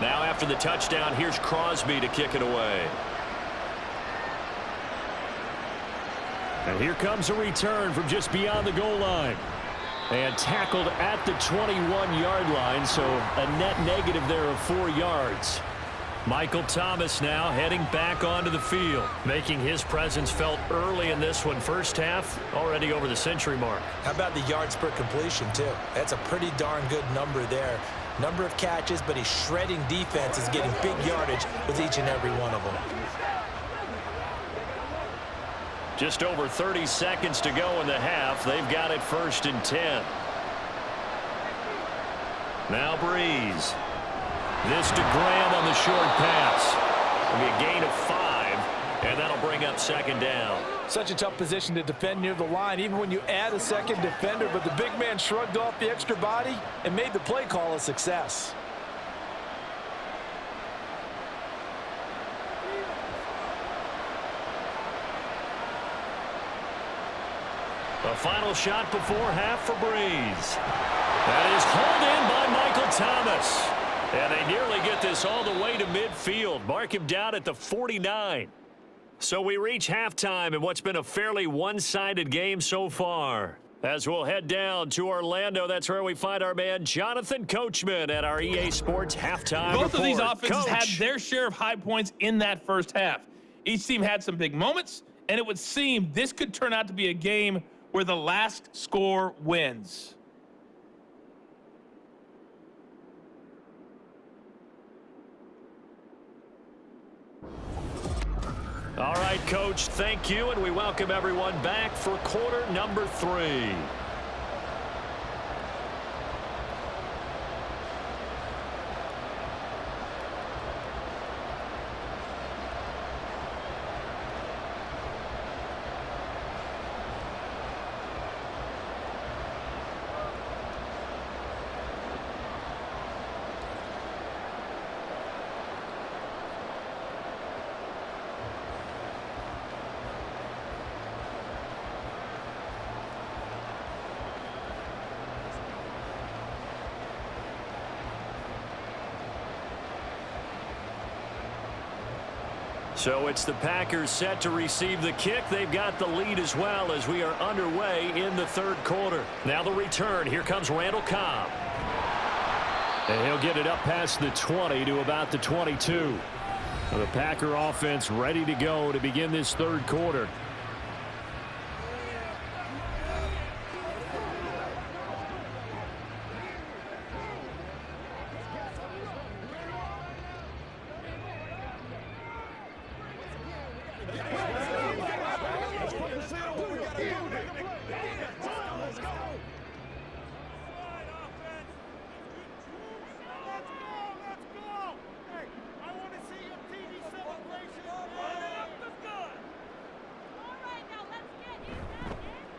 Now after the touchdown, here's Crosby to kick it away. And here comes a return from just beyond the goal line. And tackled at the 21-yard line, so a net negative there of 4 yards. Michael Thomas now heading back onto the field, making his presence felt early in this one. First half, already over the century mark. How about the yards per completion, too? That's a pretty darn good number there. Number of catches, but he's shredding defenses, getting big yardage with each and every one of them. Just over 30 seconds to go in the half. They've got it 1st and 10. Now Breeze. This to Graham on the short pass. It'll be a gain of 5, and that'll bring up 2nd down. Such a tough position to defend near the line, even when you add a second defender, but the big man shrugged off the extra body and made the play call a success. A final shot before half for Breeze. That is hauled in by Michael Thomas. And they nearly get this all the way to midfield. Mark him down at the 49. So we reach halftime in what's been a fairly one-sided game so far. As we'll head down to Orlando, that's where we find our man Jonathan Coachman at our EA Sports Halftime Report. Both of these offenses Coach. had their share of high points in that first half. Each team had some big moments, and it would seem this could turn out to be a game where the last score wins. All right, Coach, thank you, and we welcome everyone back for quarter number 3. So it's the Packers set to receive the kick. They've got the lead as well as we are underway in the 3rd quarter. Now the return. Here comes Randall Cobb. And he'll get it up past the 20 to about the 22. The Packer offense ready to go to begin this 3rd quarter.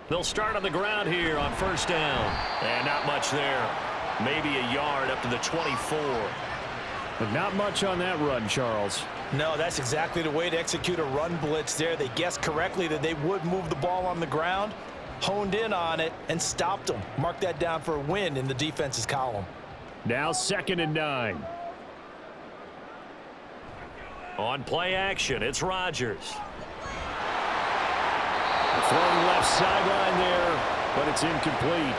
They'll start on the ground here on 1st down. And not much there. Maybe a yard up to the 24. But not much on that run, Charles. No, that's exactly the way to execute a run blitz there. They guessed correctly that they would move the ball on the ground, honed in on it, and stopped them. Mark that down for a win in the defense's column. Now 2nd and 9. On play action, it's Rodgers. Throwing left sideline there, but it's incomplete.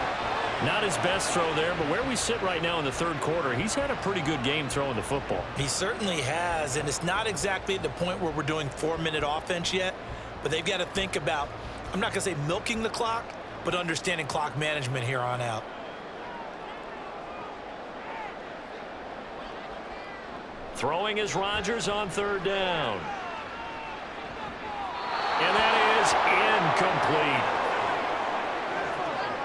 Not his best throw there, but where we sit right now in the 3rd quarter, he's had a pretty good game throwing the football. He certainly has, and it's not exactly at the point where we're doing 4-minute offense yet, but they've got to think about, I'm not going to say milking the clock, but understanding clock management here on out. Throwing is Rodgers on 3rd down. And that is incomplete.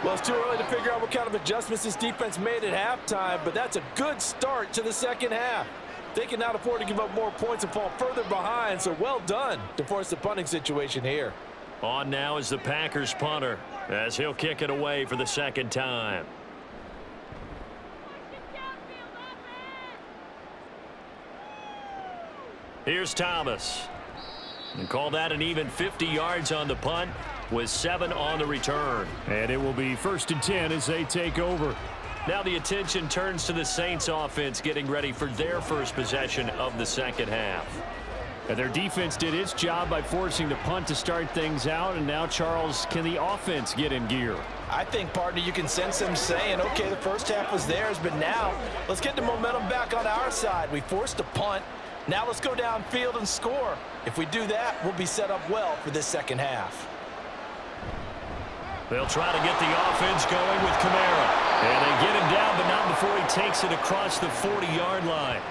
Well, it's too early to figure out what kind of adjustments this defense made at halftime, but that's a good start to the 2nd half. They can not afford to give up more points and fall further behind, so well done to force the punting situation here. On now is the Packers punter as he'll kick it away for the 2nd time. Here's Thomas. And call that an even 50 yards on the punt with 7 on the return. And it will be 1st and 10 as they take over. Now the attention turns to the Saints offense getting ready for their first possession of the 2nd half. And their defense did its job by forcing the punt to start things out. And now, Charles, can the offense get in gear? I think, partner, you can sense them saying, okay, the first half was theirs, but now let's get the momentum back on our side. We forced a punt. Now let's go downfield and score. If we do that, we'll be set up well for this second half. They'll try to get the offense going with Kamara. And they get him down, but not before he takes it across the 40-yard line.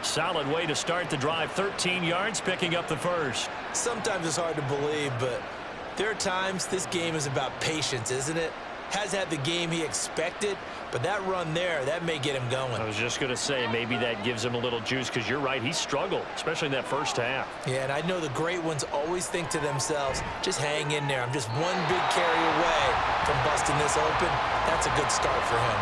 Solid way to start the drive. 13 yards, picking up the first. Sometimes it's hard to believe, but there are times this game is about patience, isn't it? Has had the game he expected, but that run there, that may get him going. I was just going to say, maybe that gives him a little juice, because you're right, he struggled, especially in that first half. Yeah, and I know the great ones always think to themselves, just hang in there. I'm just one big carry away from busting this open. That's a good start for him.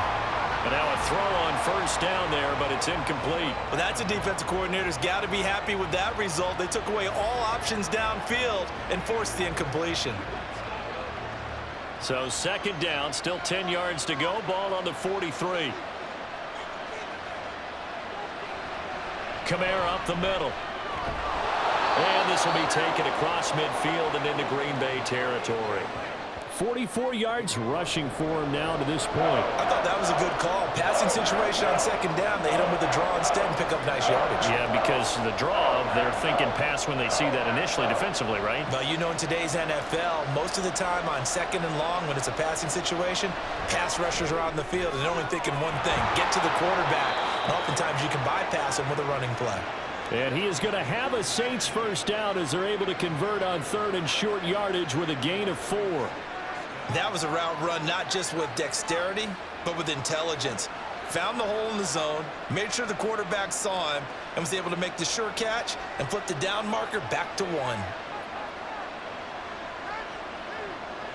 And now a throw on first down there, but it's incomplete. Well, that's a defensive coordinator's got to be happy with that result. They took away all options downfield and forced the incompletion. So second down, still 10 yards to go. Ball on the 43. Kamara up the middle. And this will be taken across midfield and into Green Bay territory. 44 yards rushing for him now to this point. I thought that was a good call. Passing situation on second down. They hit him with a draw instead and pick up nice yardage. Yeah, because the draw, they're thinking pass when they see that initially defensively, right? But you know, in today's NFL, most of the time on second and long, when it's a passing situation, pass rushers are out in the field and they're only thinking one thing, get to the quarterback. And oftentimes you can bypass him with a running play. And he is going to have a Saints first down as they're able to convert on third and short yardage with a gain of 4. That was a route run not just with dexterity, but with intelligence. Found the hole in the zone, made sure the quarterback saw him, and was able to make the sure catch and flip the down marker back to 1.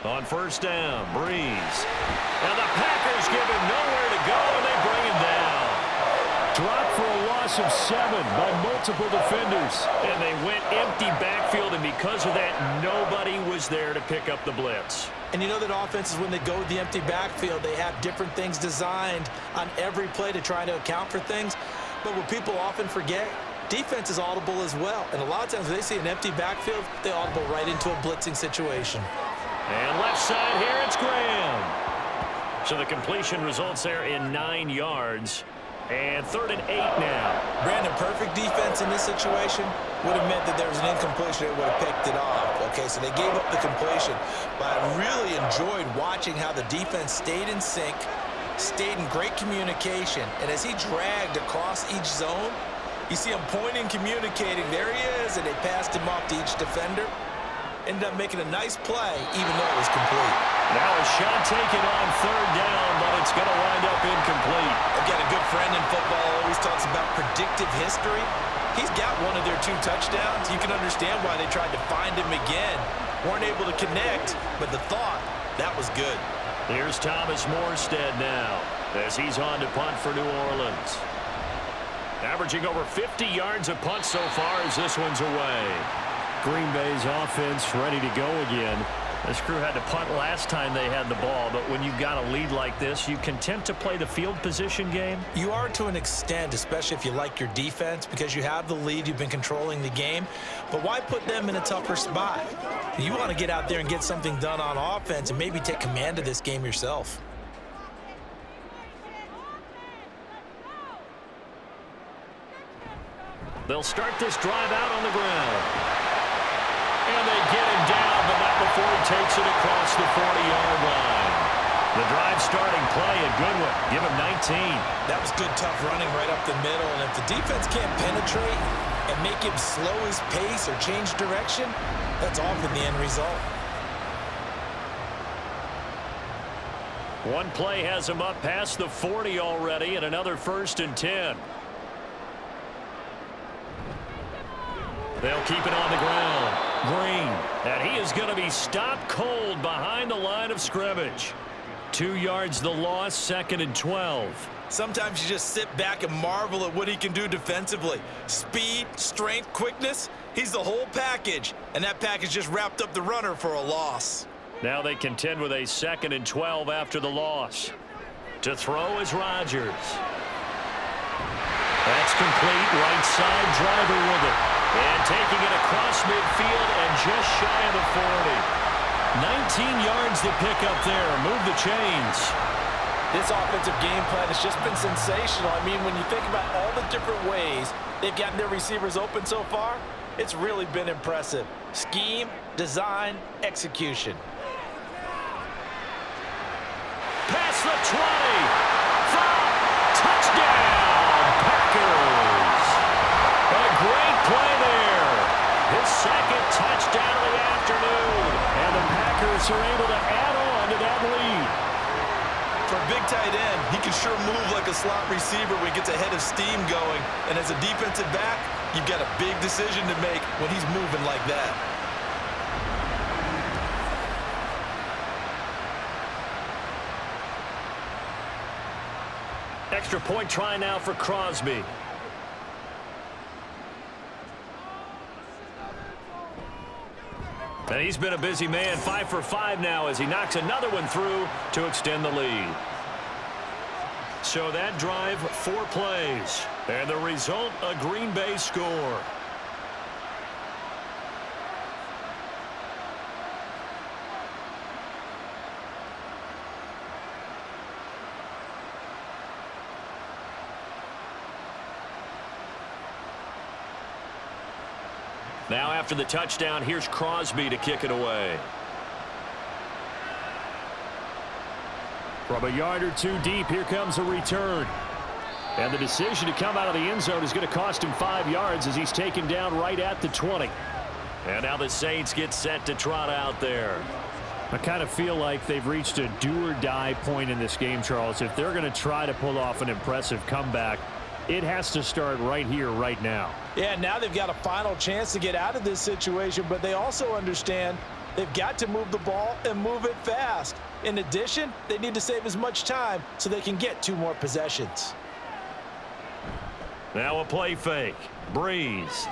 On first down, Breeze. And the Packers give him nowhere to go, and they bring him down. Dropped for a loss of 7 by multiple defenders. And they went empty backfield, and because of that, nobody was there to pick up the blitz. And you know that offenses, when they go with the empty backfield, they have different things designed on every play to try to account for things. But what people often forget, defense is audible as well. And a lot of times when they see an empty backfield, they audible right into a blitzing situation. And left side here, it's Graham. So the completion results there in 9 yards. And 3rd and 8 now. Brandon, perfect defense in this situation would have meant that there was an incompletion. It would have picked it off. Okay, so they gave up the completion. But I really enjoyed watching how the defense stayed in sync, stayed in great communication. And as he dragged across each zone, you see him pointing, communicating. There he is, and they passed him off to each defender. Ended up making a nice play, even though it was complete. Now a shot taken on 3rd down, but it's going to wind up incomplete. I've got a good friend in football, always talks about predictive history. He's got one of their 2 touchdowns. You can understand why they tried to find him again. Weren't able to connect, but the thought, that was good. Here's Thomas Morstead now, as he's on to punt for New Orleans. Averaging over 50 yards a punt so far as this one's away. Green Bay's offense ready to go again. This crew had to punt last time they had the ball, but when you've got a lead like this, you content to play the field position game? You are to an extent, especially if you like your defense, because you have the lead, you've been controlling the game. But why put them in a tougher spot? You want to get out there and get something done on offense and maybe take command of this game yourself. They'll start this drive out on the ground. And they get him down, but not before he takes it across the 40-yard line. The drive starting play, a good one. Give him 19. That was good, tough running right up the middle. And if the defense can't penetrate and make him slow his pace or change direction, that's often the end result. One play has him up past the 40 already, and another 1st and 10. They'll keep it on the ground. Green, and he is going to be stopped cold behind the line of scrimmage. 2 yards the loss, 2nd and 12. Sometimes you just sit back and marvel at what he can do defensively. Speed, strength, quickness, he's the whole package. And that package just wrapped up the runner for a loss. Now they contend with a 2nd and 12 after the loss. To throw is Rodgers. That's complete, right side driver with it. And taking it across midfield and just shy of the 40. 19 yards to pick up there. Move the chains. This offensive game plan has just been sensational. I mean, when you think about all the different ways they've gotten their receivers open so far, it's really been impressive. Scheme, design, execution. Past the 20. Touchdown, Packers. A great play there. His second touchdown of the afternoon. And the Packers are able to add on to that lead. For a big tight end, he can sure move like a slot receiver when he gets a head of steam going. And as a defensive back, you've got a big decision to make when he's moving like that. Extra point try now for Crosby. And he's been a busy man, 5 for 5 now as he knocks another one through to extend the lead. So that drive, 4 plays. And the result, a Green Bay score. Now after the touchdown, here's Crosby to kick it away. From a yard or two deep, here comes a return. And the decision to come out of the end zone is going to cost him 5 yards as he's taken down right at the 20. And now the Saints get set to trot out there. I kind of feel like they've reached a do-or-die point in this game, Charles. If they're going to try to pull off an impressive comeback, it has to start right here, right now. Yeah, now they've got a final chance to get out of this situation, but they also understand they've got to move the ball and move it fast. In addition, they need to save as much time so they can get 2 more possessions. Now a play fake. Breeze.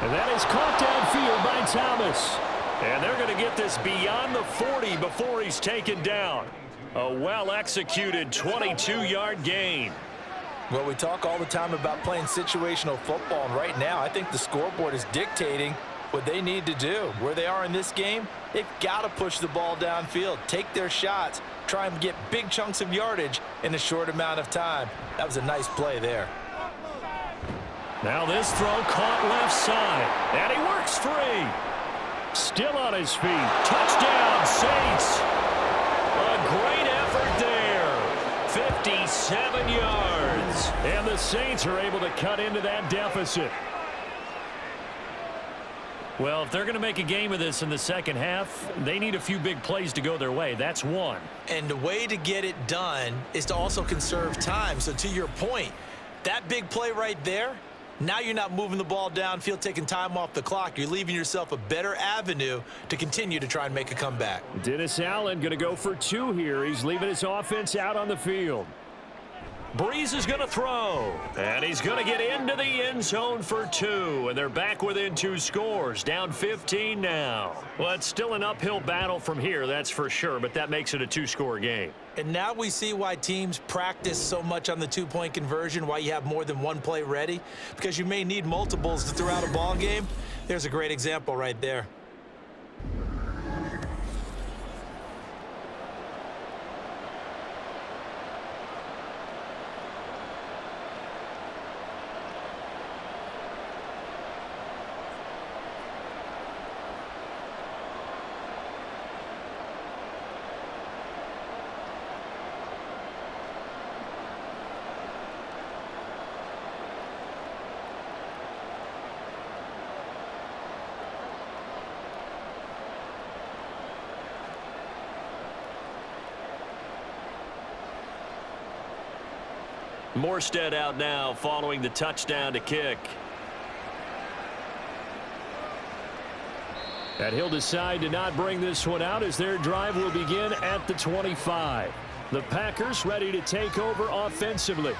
And that is caught downfield by Thomas. And they're going to get this beyond the 40 before he's taken down. A well-executed 22-yard gain. Well, we talk all the time about playing situational football, and right now I think the scoreboard is dictating what they need to do. Where they are in this game, they've got to push the ball downfield, take their shots, try and get big chunks of yardage in a short amount of time. That was a nice play there. Now this throw caught left side, and he works free. Still on his feet. Touchdown, Saints. A great effort there. 57 yards. And the Saints are able to cut into that deficit. Well, if they're going to make a game of this in the second half, they need a few big plays to go their way. That's one. And the way to get it done is to also conserve time. So to your point, that big play right there, now you're not moving the ball downfield, taking time off the clock. You're leaving yourself a better avenue to continue to try and make a comeback. Dennis Allen going to go for 2 here. He's leaving his offense out on the field. Breeze is going to throw, and he's going to get into the end zone for 2, and they're back within 2 scores, down 15 now. Well, it's still an uphill battle from here, that's for sure, but that makes it a 2-score game. And now we see why teams practice so much on the 2-point conversion, why you have more than one play ready, because you may need multiples to throw out a ball game. There's a great example right there. Morstead out now following the touchdown to kick. And he'll decide to not bring this one out as their drive will begin at the 25. The Packers ready to take over offensively.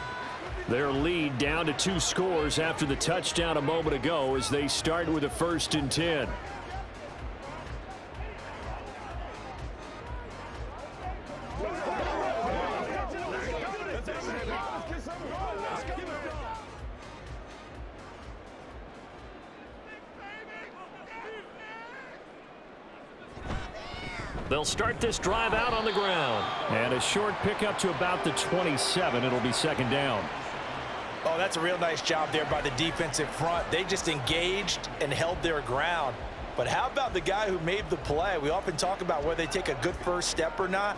Their lead down to 2 scores after the touchdown a moment ago as they start with a 1st and 10. They'll start this drive out on the ground. And a short pickup to about the 27. It'll be second down. Oh, that's a real nice job there by the defensive front. They just engaged and held their ground. But how about the guy who made the play? We often talk about whether they take a good first step or not.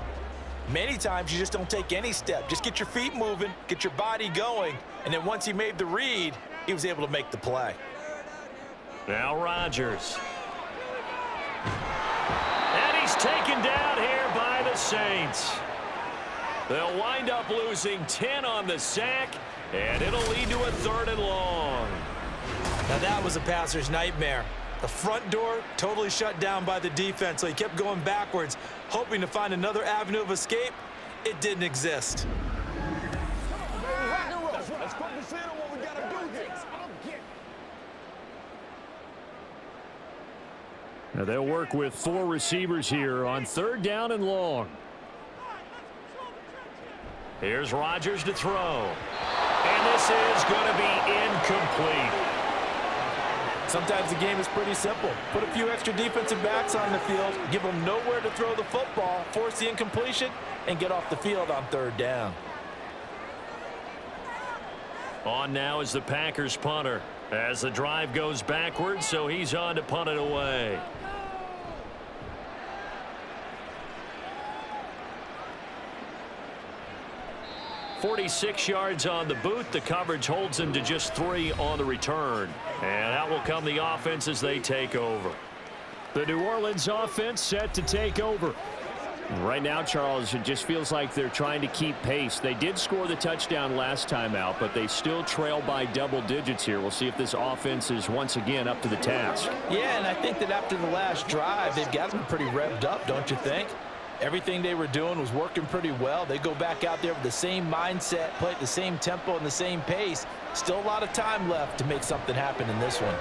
Many times you just don't take any step. Just get your feet moving, get your body going, and then once he made the read, he was able to make the play. Now Rodgers. And he's taken down here by the Saints. They'll wind up losing 10 on the sack, and it'll lead to a 3rd and long. Now that was a passer's nightmare. The front door totally shut down by the defense, so he kept going backwards, hoping to find another avenue of escape. It didn't exist. Now they'll work with 4 receivers here on 3rd down and long. Here's Rodgers to throw. And this is going to be incomplete. Sometimes the game is pretty simple. Put a few extra defensive backs on the field, give them nowhere to throw the football, force the incompletion, and get off the field on 3rd down. On now is the Packers punter as the drive goes backwards, so he's on to punt it away. 46 yards on the boot. The coverage holds him to just 3 on the return. And out will come the offense as they take over. The New Orleans offense set to take over. Right now, Charles, it just feels like they're trying to keep pace. They did score the touchdown last time out, but they still trail by double digits here. We'll see if this offense is once again up to the task. Yeah, and I think that after the last drive, they've got them pretty revved up, don't you think? Everything they were doing was working pretty well. They go back out there with the same mindset, play at the same tempo and the same pace. Still a lot of time left to make something happen in this one.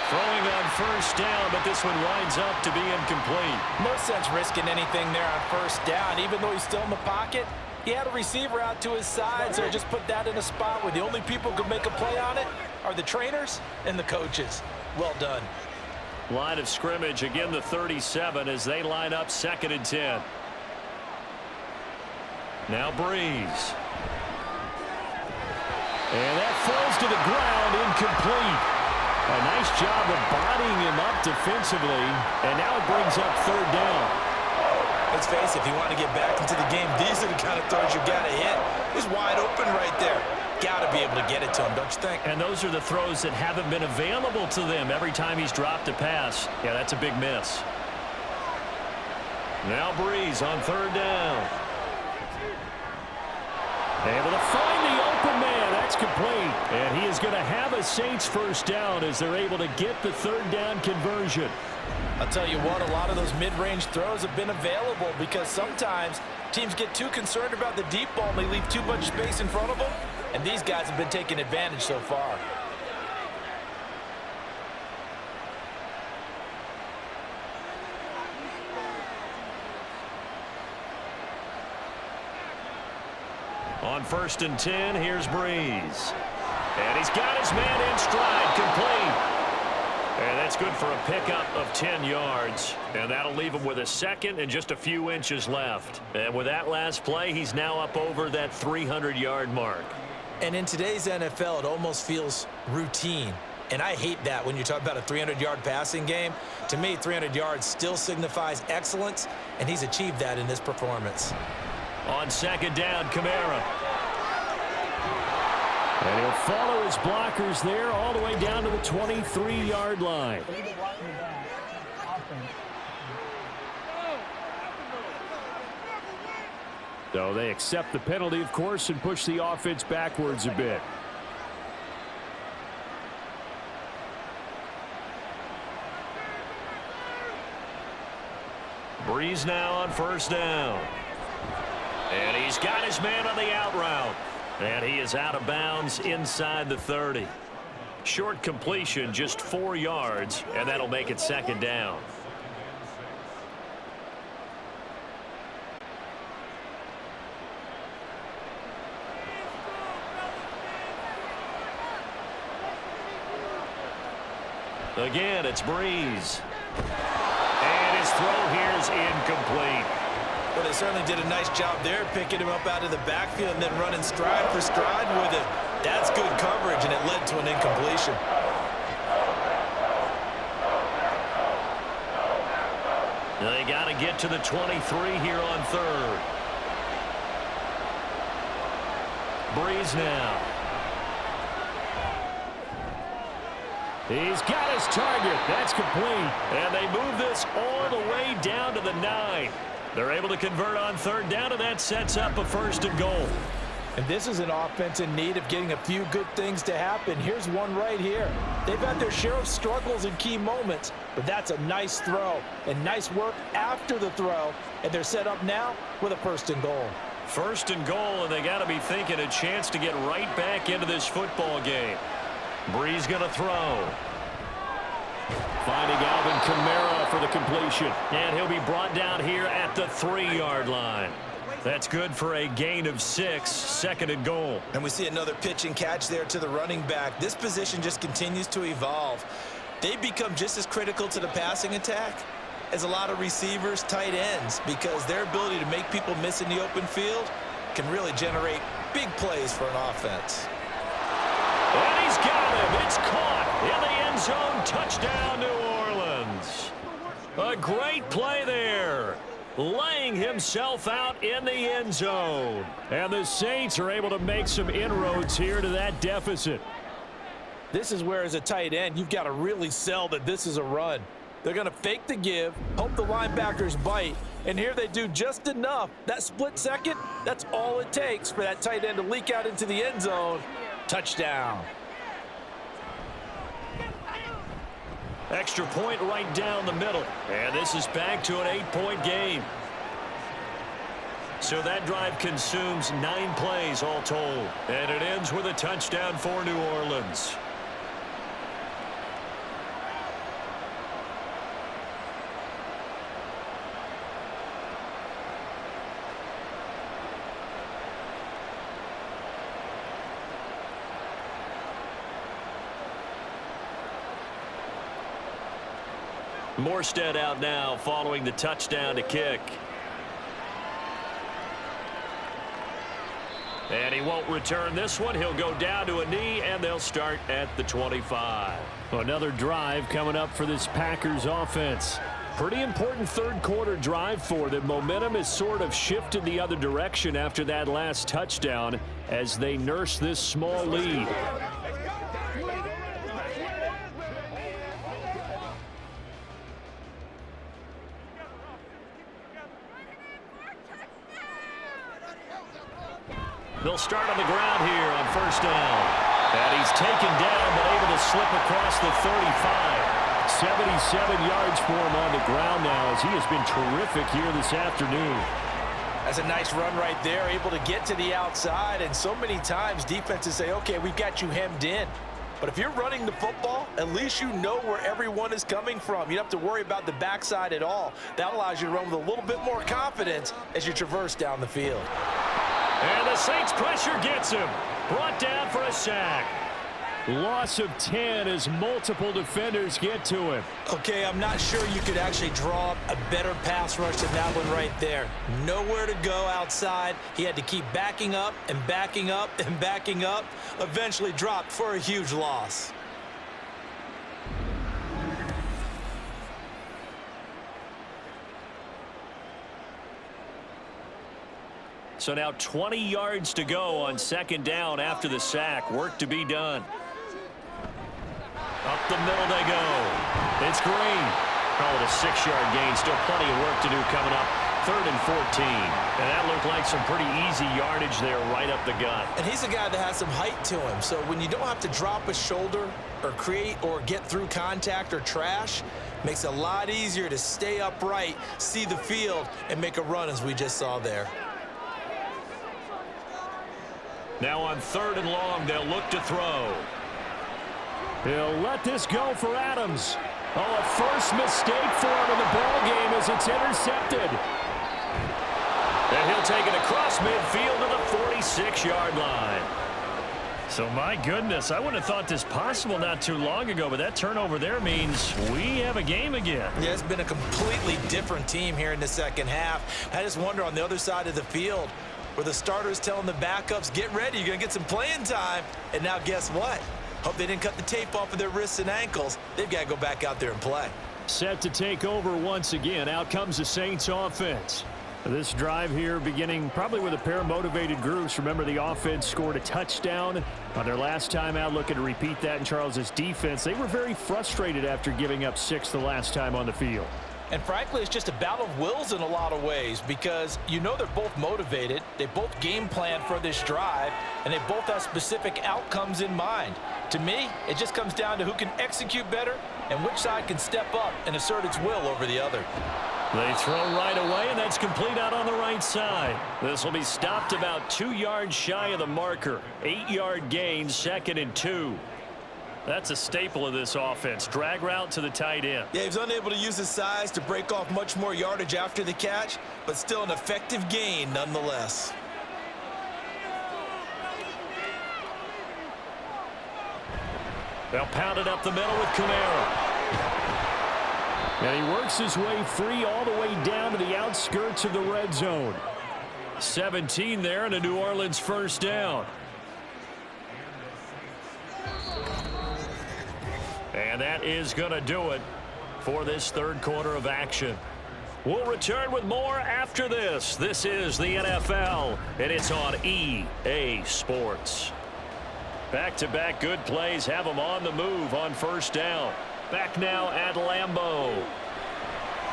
Throwing on first down, but this one winds up to be incomplete. No sense risking anything there on first down. Even though he's still in the pocket, he had a receiver out to his side, so just put that in a spot where the only people who can make a play on it are the trainers and the coaches. Well done. Line of scrimmage, again the 37 as they line up 2nd and 10. Now Breeze. And that falls to the ground, incomplete. A nice job of bodying him up defensively, and now it brings up 3rd down. Let's face it, if you want to get back into the game, these are the kind of throws you got to hit. He's wide open right there. Got to be able to get it to him, don't you think? And those are the throws that haven't been available to them every time he's dropped a pass. Yeah, that's a big miss. Now Breeze on 3rd down. Able to find the open man. That's complete. And he is going to have a Saints first down as they're able to get the 3rd down conversion. I'll tell you what, a lot of those mid-range throws have been available because sometimes teams get too concerned about the deep ball and they leave too much space in front of them. And these guys have been taking advantage so far. On 1st and 10, here's Breeze. And he's got his man in stride, complete. And that's good for a pickup of 10 yards. And that'll leave him with a 2nd and just a few inches left. And with that last play, he's now up over that 300-yard mark. And in today's NFL, it almost feels routine. And I hate that when you talk about a 300-yard passing game. To me, 300 yards still signifies excellence, and he's achieved that in this performance. On 2nd down, Kamara. And he'll follow his blockers there all the way down to the 23-yard line. So they accept the penalty, of course, and push the offense backwards a bit. Breeze now on 1st down. And he's got his man on the out route. And he is out of bounds inside the 30. Short completion, just 4 yards, and that'll make it 2nd down. Again, it's Breeze. his throw here's incomplete. Well, they certainly did a nice job there, picking him up out of the backfield and then running stride for stride with it. That's good coverage, and it led to an incompletion. They got to get to the 23 here on third. Breeze now. He's got his target. That's complete. And they move this all the way down to the 9. They're able to convert on third down, and that sets up a 1st and goal. And this is an offense in need of getting a few good things to happen. Here's one right here. They've had their share of struggles in key moments, but that's a nice throw and nice work after the throw. And they're set up now with a 1st and goal. 1st and goal, and they got to be thinking a chance to get right back into this football game. Breeze going to throw. Finding Alvin Kamara for the completion. And he'll be brought down here at the 3-yard line. That's good for a gain of 6, 2nd and goal. And we see another pitch and catch there to the running back. This position just continues to evolve. They become just as critical to the passing attack as a lot of receivers, tight ends, because their ability to make people miss in the open field can really generate big plays for an offense. And he's got him. It's caught in the end zone. Touchdown, New Orleans. A great play there. Laying himself out in the end zone. And the Saints are able to make some inroads here to that deficit. This is where, as a tight end, you've got to really sell that this is a run. They're going to fake the give, hope the linebackers bite, and here they do just enough. That split second, that's all it takes for that tight end to leak out into the end zone. Touchdown. Extra point right down the middle. And this is back to an 8-point game. So that drive consumes 9 plays all told. And it ends with a touchdown for New Orleans. Morstead out now following the touchdown to kick. And he won't return this one. He'll go down to a knee, and they'll start at the 25. Another drive coming up for this Packers offense. Pretty important third-quarter drive for them. Momentum has sort of shifted the other direction after that last touchdown as they nurse this small lead. They'll start on the ground here on 1st down. And he's taken down but able to slip across the 35. 77 yards for him on the ground now as he has been terrific here this afternoon. That's a nice run right there, able to get to the outside. And so many times defenses say, okay, we've got you hemmed in. But if you're running the football, at least you know where everyone is coming from. You don't have to worry about the backside at all. That allows you to run with a little bit more confidence as you traverse down the field. And the Saints pressure gets him. Brought down for a sack. Loss of 10 as multiple defenders get to him. Okay, I'm not sure you could actually draw up a better pass rush than that one right there. Nowhere to go outside. He had to keep backing up and backing up and backing up. Eventually dropped for a huge loss. So now 20 yards to go on 2nd down after the sack. Work to be done. Up the middle they go. It's Green. Call it a 6-yard gain. Still plenty of work to do coming up. 3rd and 14. And that looked like some pretty easy yardage there right up the gut. And he's a guy that has some height to him. So when you don't have to drop a shoulder or create or get through contact or trash, makes it a lot easier to stay upright, see the field, and make a run as we just saw there. Now on 3rd and long, they'll look to throw. He'll let this go for Adams. Oh, a first mistake for him in the ball game as it's intercepted. And he'll take it across midfield to the 46-yard line. So, my goodness, I wouldn't have thought this possible not too long ago, but that turnover there means we have a game again. Yeah, it's been a completely different team here in the second half. I just wonder on the other side of the field where the starters telling the backups, get ready, you're going to get some playing time. And now guess what? Hope they didn't cut the tape off of their wrists and ankles. They've got to go back out there and play. Set to take over once again. Out comes the Saints offense. This drive here beginning probably with a pair of motivated groups. Remember, the offense scored a touchdown on their last time out, looking to repeat that in Charles's defense. They were very frustrated after giving up 6 the last time on the field. And frankly, it's just a battle of wills in a lot of ways because you know they're both motivated. They both game plan for this drive, and they both have specific outcomes in mind. To me, it just comes down to who can execute better and which side can step up and assert its will over the other. They throw right away, and that's complete out on the right side. This will be stopped about 2 yards shy of the marker. 8-yard gain, 2nd and 2. That's a staple of this offense. Drag route to the tight end. Yeah, he was unable to use his size to break off much more yardage after the catch, but still an effective gain nonetheless. They'll pound it up the middle with Kamara. And he works his way free all the way down to the outskirts of the red zone. 17 there and a New Orleans first down. And that is going to do it for this third quarter of action. We'll return with more after this. This is the NFL, and it's on EA Sports. Back-to-back good plays have them on the move on first down. Back now at Lambeau.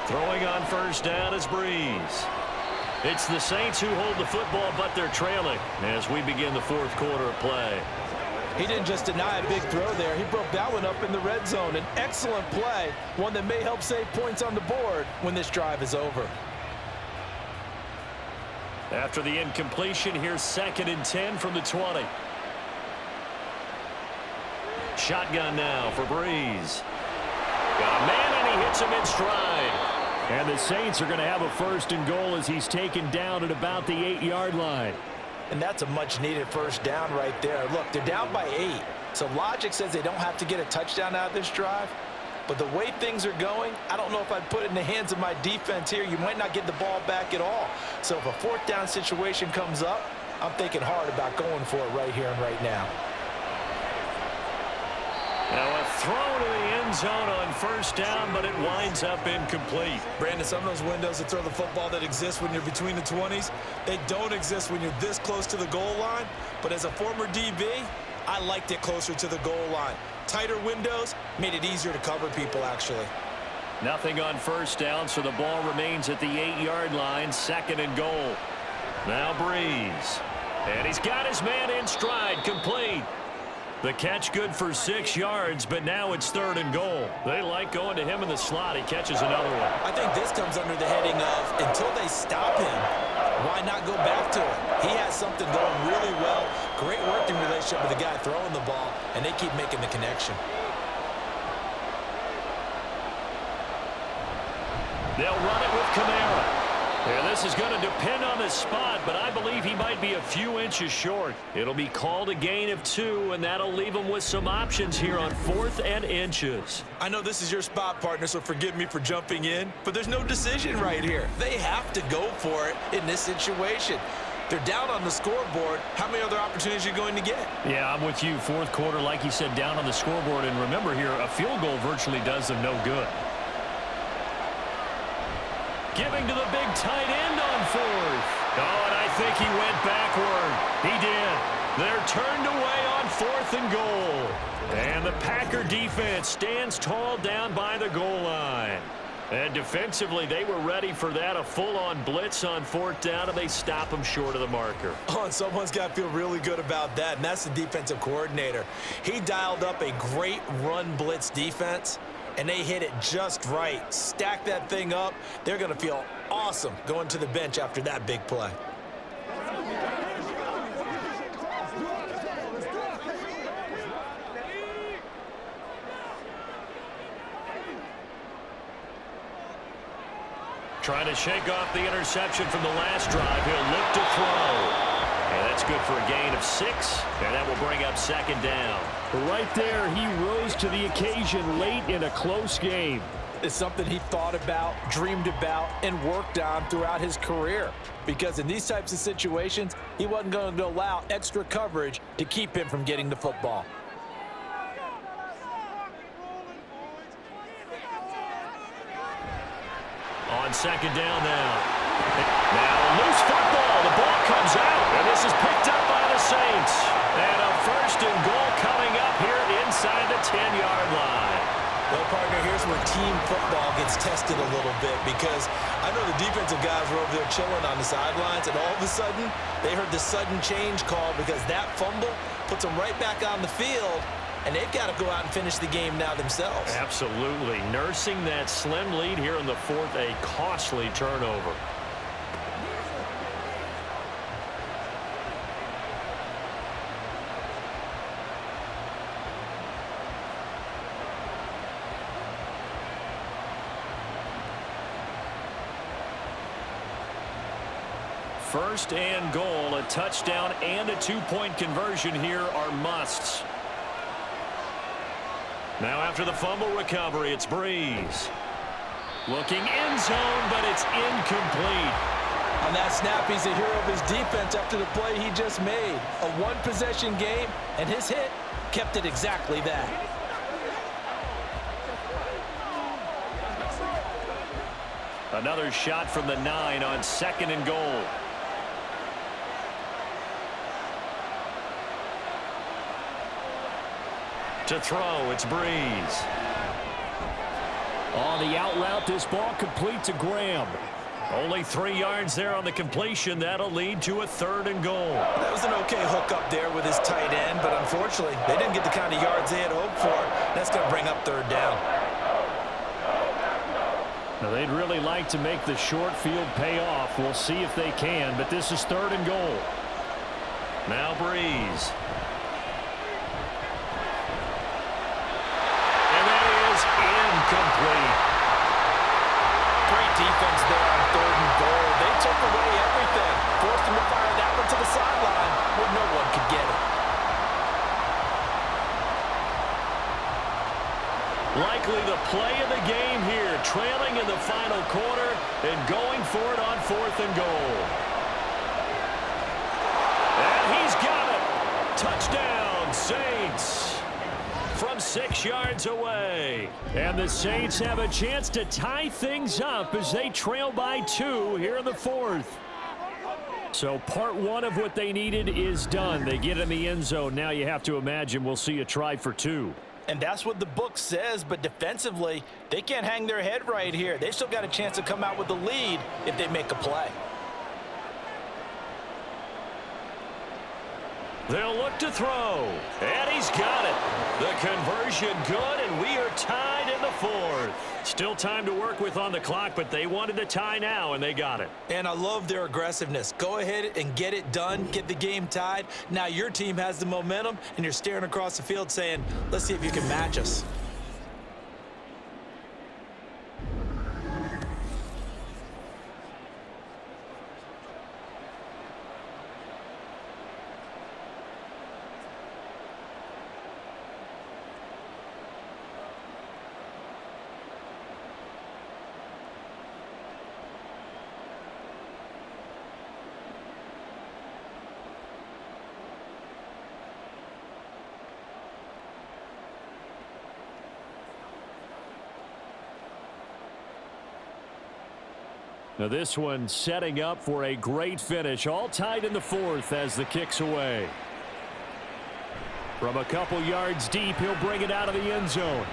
Throwing on first down is Breeze. It's the Saints who hold the football, but they're trailing as we begin the fourth quarter of play. He didn't just deny a big throw there. He broke that one up in the red zone. An excellent play, one that may help save points on the board when this drive is over. After the incompletion, here's 2nd and 10 from the 20. Shotgun now for Breeze. Got a man, and he hits him in stride. And the Saints are going to have a 1st and goal as he's taken down at about the 8-yard line. And that's a much-needed first down right there. Look, they're down by 8. So logic says they don't have to get a touchdown out of this drive. But the way things are going, I don't know if I'd put it in the hands of my defense here. You might not get the ball back at all. So if a 4th down situation comes up, I'm thinking hard about going for it right here and right now. Now a throw to the end zone on first down, but it winds up incomplete. Brandon, some of those windows to throw the football that exist when you're between the 20s, they don't exist when you're this close to the goal line. But as a former DB, I liked it closer to the goal line. Tighter windows made it easier to cover people, actually. Nothing on first down, so the ball remains at the 8-yard line, 2nd and goal. Now Breeze. And he's got his man in stride, complete. The catch good for 6 yards, but now it's 3rd and goal. They like going to him in the slot. He catches another one. I think this comes under the heading of, until they stop him, why not go back to him? He has something going really well. Great working relationship with the guy throwing the ball, and they keep making the connection. They'll run it with Kamara. Yeah, this is going to depend on the spot, but I believe he might be a few inches short. It'll be called a gain of 2, and that'll leave him with some options here on 4th and inches. I know this is your spot, partner, so forgive me for jumping in, but there's no decision right here. They have to go for it in this situation. They're down on the scoreboard. How many other opportunities are you going to get? Yeah, I'm with you. 4th quarter, like you said, down on the scoreboard. And remember here, a field goal virtually does them no good. Giving to the big tight end on 4th. Oh, and I think he went backward. He did. They're turned away on 4th and goal. And the Packer defense stands tall down by the goal line. And defensively, they were ready for that, a full-on blitz on 4th down, and they stop them short of the marker. Oh, and someone's got to feel really good about that, and that's the defensive coordinator. He dialed up a great run blitz defense, and they hit it just right. Stack that thing up. They're going to feel awesome going to the bench after that big play. Trying to shake off the interception from the last drive. He'll look to throw. And that's That's good for a gain of 6, and that will bring up 2nd down. Right there, he rose to the occasion late in a close game. It's something he thought about, dreamed about, and worked on throughout his career. Because in these types of situations, he wasn't going to allow extra coverage to keep him from getting the football. On 2nd down now. Now a loose football. The ball comes out, and this is picked up by the Saints. And a 1st and goal coming up here inside the 10-yard line. Well, partner, here's where team football gets tested a little bit, because I know the defensive guys were over there chilling on the sidelines, and all of a sudden, they heard the sudden change call because that fumble puts them right back on the field, and they've got to go out and finish the game now themselves. Absolutely. Nursing that slim lead here in the 4th, a costly turnover. First and goal, a touchdown and a 2-point conversion here are musts. Now after the fumble recovery, it's Breeze. Looking end zone, but it's incomplete. On that snap, he's a hero of his defense after the play he just made. A one-possession game, and his hit kept it exactly that. Another shot from the 9 on 2nd and goal. To throw, it's Breeze. On the out route, this ball complete to Graham. Only 3 yards there on the completion. That'll lead to a 3rd and goal. That was an okay hook up there with his tight end, but unfortunately, they didn't get the kind of yards they had hoped for. That's going to bring up 3rd down. Now, they'd really like to make the short field pay off. We'll see if they can, but this is 3rd and goal. Now Breeze. Incomplete. Great defense there on 3rd and goal. They took away everything. Forced him to fire that one to the sideline where no one could get it. Likely the play of the game here, trailing in the final quarter and going for it on 4th and goal. And he's got it. Touchdown, Saints. From 6 yards away. And the Saints have a chance to tie things up as they trail by 2 here in the 4th. So part 1 of what they needed is done. They get in the end zone. Now you have to imagine we'll see a try for 2. And that's what the book says, but defensively, they can't hang their head right here. They've still got a chance to come out with the lead if they make a play. They'll look to throw, and he's got it. The conversion good, and we are tied in the 4th. Still time to work with on the clock, but they wanted to tie now, and they got it. And I love their aggressiveness. Go ahead and get it done, get the game tied. Now your team has the momentum, and you're staring across the field saying, let's see if you can match us. Now this one setting up for a great finish. All tied in the 4th as the kick's away. From a couple yards deep, he'll bring it out of the end zone.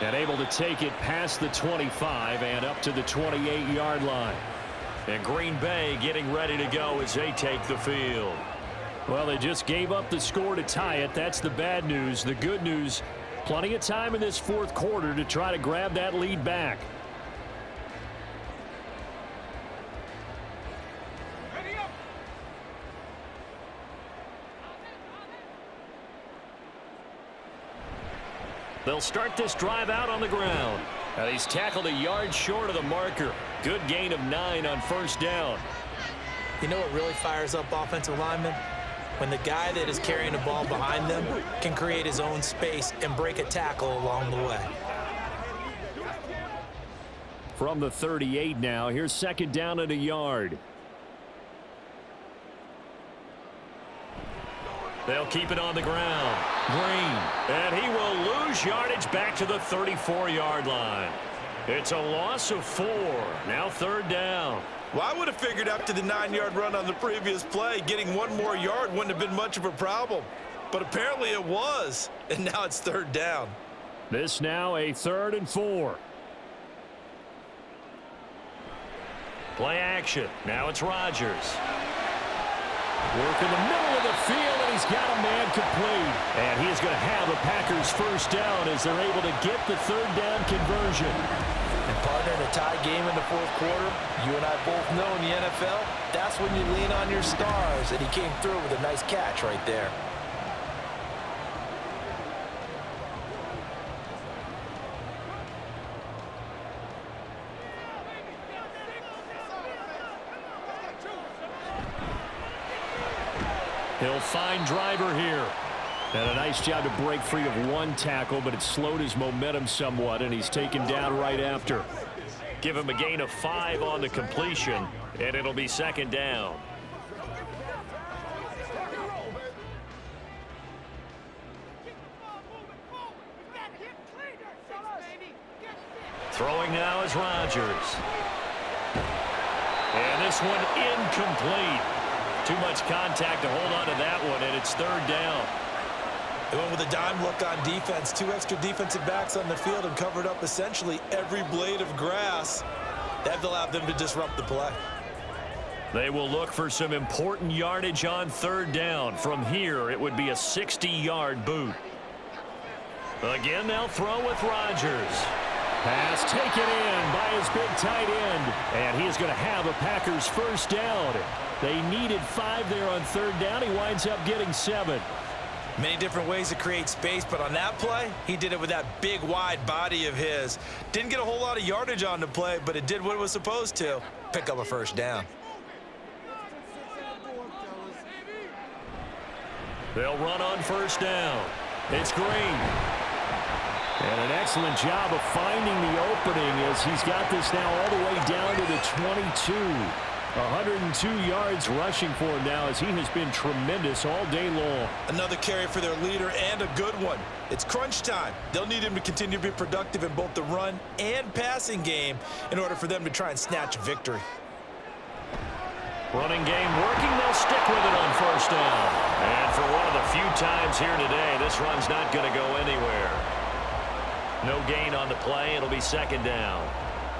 And able to take it past the 25 and up to the 28-yard line. And Green Bay getting ready to go as they take the field. Well, they just gave up the score to tie it. That's the bad news. The good news, plenty of time in this 4th quarter to try to grab that lead back. They'll start this drive out on the ground. And he's tackled a yard short of the marker. Good gain of 9 on 1st down. You know what really fires up offensive linemen? When the guy that is carrying the ball behind them can create his own space and break a tackle along the way. From the 38 now, here's second down and a yard. They'll keep it on the ground. Green. And he will lose yardage back to the 34-yard line. It's a loss of 4. Now third down. Well, I would have figured after the 9-yard run on the previous play, getting one more yard wouldn't have been much of a problem. But apparently it was. And now it's third down. This now a 3rd and 4. Play action. Now it's Rodgers. Work in the middle of the field, and he's got a man complete. And he is going to have a Packers first down as they're able to get the third down conversion. And partner, in a tie game in the fourth quarter, you and I both know in the NFL, that's when you lean on your stars. And he came through with a nice catch right there. He'll find Driver here. And a nice job to break free of one tackle, but it slowed his momentum somewhat, and he's taken down right after. Give him a gain of 5 on the completion, and it'll be second down. Throwing now is Rodgers. And this one incomplete. Too much contact to hold on to that one, and it's third down. They went with a dime look on defense. 2 extra defensive backs on the field and covered up essentially every blade of grass. That allowed them to disrupt the play. They will look for some important yardage on third down. From here, it would be a 60-yard boot. Again, they'll throw with Rodgers. Pass taken in by his big tight end. And he is going to have a Packers first down. They needed 5 there on third down. He winds up getting 7. Many different ways to create space, but on that play, he did it with that big, wide body of his. Didn't get a whole lot of yardage on the play, but it did what it was supposed to. Pick up a first down. They'll run on first down. It's Green. And an excellent job of finding the opening as he's got this now all the way down to the 22. 102 yards rushing for him now as he has been tremendous all day long. Another carry for their leader and a good one. It's crunch time. They'll need him to continue to be productive in both the run and passing game in order for them to try and snatch a victory. Running game working. They'll stick with it on first down. And for one of the few times here today, this run's not going to go anywhere. No gain on the play. It'll be second down.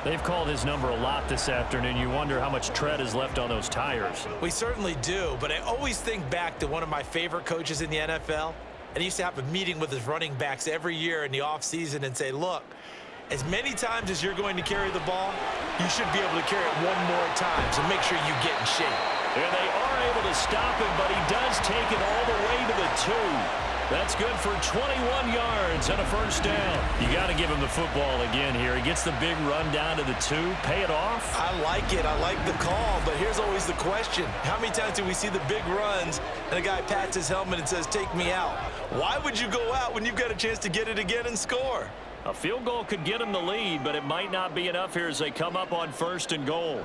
They've called his number a lot this afternoon. You wonder how much tread is left on those tires. We certainly do, but I always think back to one of my favorite coaches in the NFL. And he used to have a meeting with his running backs every year in the offseason and say, look, as many times as you're going to carry the ball, you should be able to carry it one more time, so make sure you get in shape. And they are able to stop him, but he does take it all the way to the 2. That's good for 21 yards and a first down. You got to give him the football again here. He gets the big run down to the 2. Pay it off. I like it. I like the call, but here's always the question. How many times do we see the big runs and a guy pats his helmet and says, take me out? Why would you go out when you've got a chance to get it again and score? A field goal could get him the lead, but it might not be enough here as they come up on first and goal.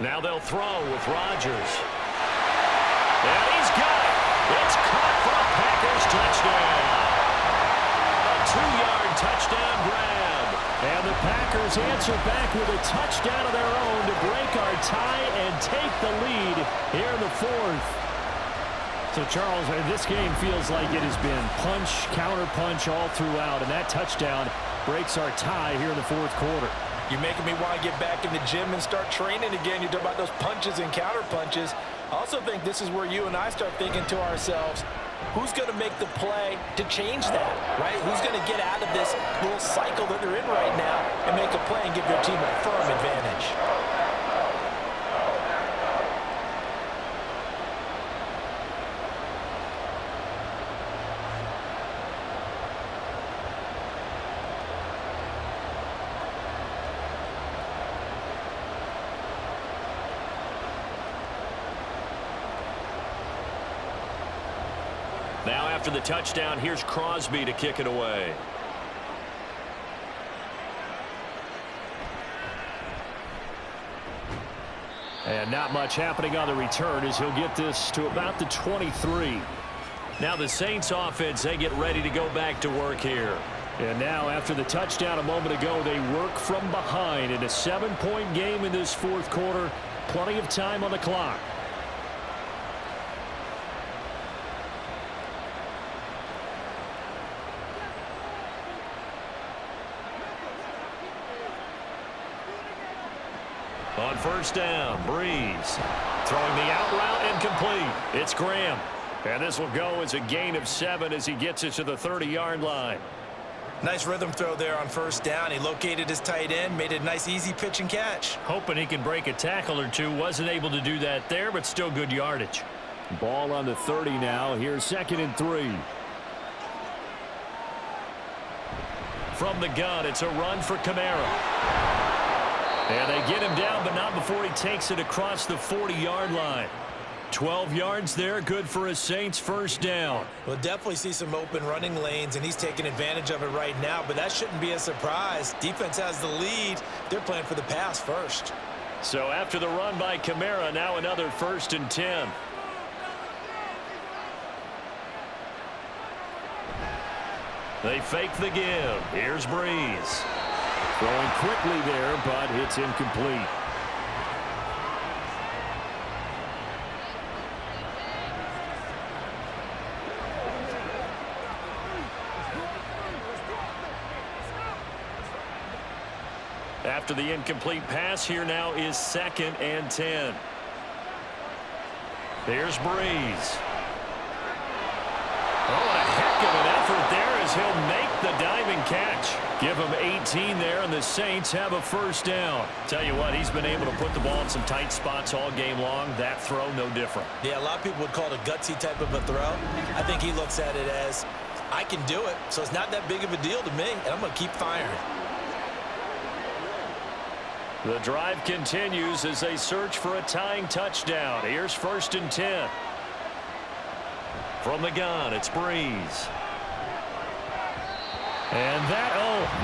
Now they'll throw with Rodgers. And he's got it. It's caught for a Packers touchdown. A 2-yard touchdown grab. And the Packers answer back with a touchdown of their own to break our tie and take the lead here in the 4th. So, Charles, this game feels like it has been punch, counter-punch all throughout, and that touchdown breaks our tie here in the 4th quarter. You're making me want to get back in the gym and start training again. You talk about those punches and counter-punches. I also think this is where you and I start thinking to ourselves, who's going to make the play to change that, right? Who's going to get out of this little cycle that they're in right now and make a play and give their team a firm advantage? after the touchdown. Here's Crosby to kick it away. And not much happening on the return as he'll get this to about the 23. Now the Saints offense, they get ready to go back to work here. And now after the touchdown a moment ago, they work from behind in a 7-point game in this fourth quarter. Plenty of time on the clock. On first down, Breeze throwing the out route incomplete. It's Graham. And this will go as a gain of 7 as he gets it to the 30-yard line. Nice rhythm throw there on first down. He located his tight end, made a nice easy pitch and catch. Hoping he can break a tackle or two. Wasn't able to do that there, but still good yardage. Ball on the 30 now. Here's 2nd and 3. From the gun, it's a run for Kamara. And they get him down, but not before he takes it across the 40-yard line. 12 yards there, good for a Saints first down. We'll definitely see some open running lanes, and he's taking advantage of it right now, but that shouldn't be a surprise. Defense has the lead. They're playing for the pass first. So after the run by Kamara, now another 1st and 10. They fake the give. Here's Breeze. Throwing quickly there, but it's incomplete. After the incomplete pass, here now is 2nd and 10. There's Breeze. Oh, a heck of an effort there as he'll make the diving catch. Give him 18 there, and the Saints have a first down. Tell you what, he's been able to put the ball in some tight spots all game long. That throw, no different. Yeah, a lot of people would call it a gutsy type of a throw. I think he looks at it as, I can do it, so it's not that big of a deal to me, and I'm going to keep firing. The drive continues as they search for a tying touchdown. Here's 1st and 10. From the gun, it's Breeze. And that,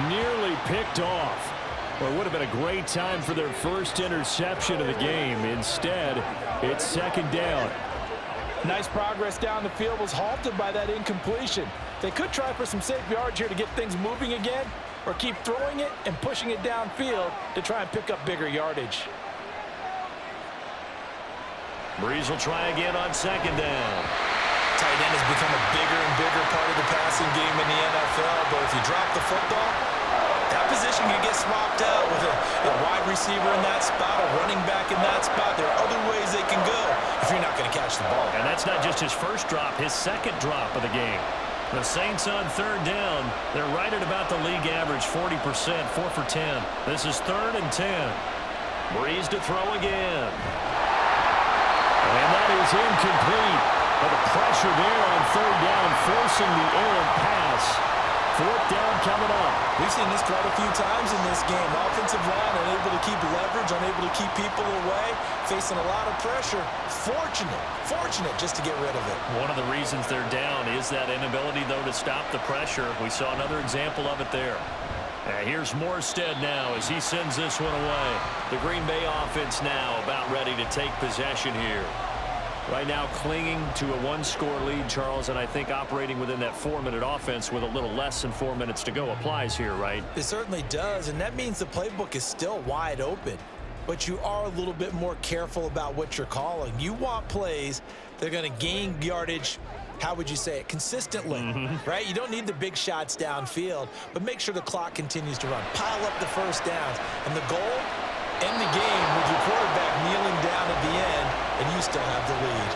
nearly picked off. Well, it would have been a great time for their first interception of the game. Instead, it's 2nd down. Nice progress down the field was halted by that incompletion. They could try for some safe yards here to get things moving again, or keep throwing it and pushing it downfield to try and pick up bigger yardage. Breeze will try again on 2nd down. Tight end has become a bigger and bigger part of the passing game in the NFL, but if you drop the football, that position can get swapped out with a wide receiver in that spot, a running back in that spot. There are other ways they can go if you're not going to catch the ball. And that's not just his first drop, his 2nd drop of the game. The Saints on 3rd down. They're right at about the league average, 40%, 4 for 10. This is 3rd and 10. Breeze to throw again. And that is incomplete. But the pressure there on 3rd down, forcing the errant pass. 4th down coming up. We've seen this quite a few times in this game. Offensive line unable to keep leverage, unable to keep people away, facing a lot of pressure. Fortunate just to get rid of it. One of the reasons they're down is that inability, though, to stop the pressure. We saw another example of it there. Here's Morstead now as he sends this one away. The Green Bay offense now about ready to take possession here. Right now clinging to a 1-score lead, Charles, and I think operating within that 4-minute offense with a little less than 4 minutes to go applies here, right? It certainly does, and that means the playbook is still wide open. But you are a little bit more careful about what you're calling. You want plays that are going to gain yardage, how would you say it, consistently, right? You don't need the big shots downfield, but make sure the clock continues to run. Pile up the first downs, and the goal, end the game with your quarterback kneeling down at the end, and you still have the lead.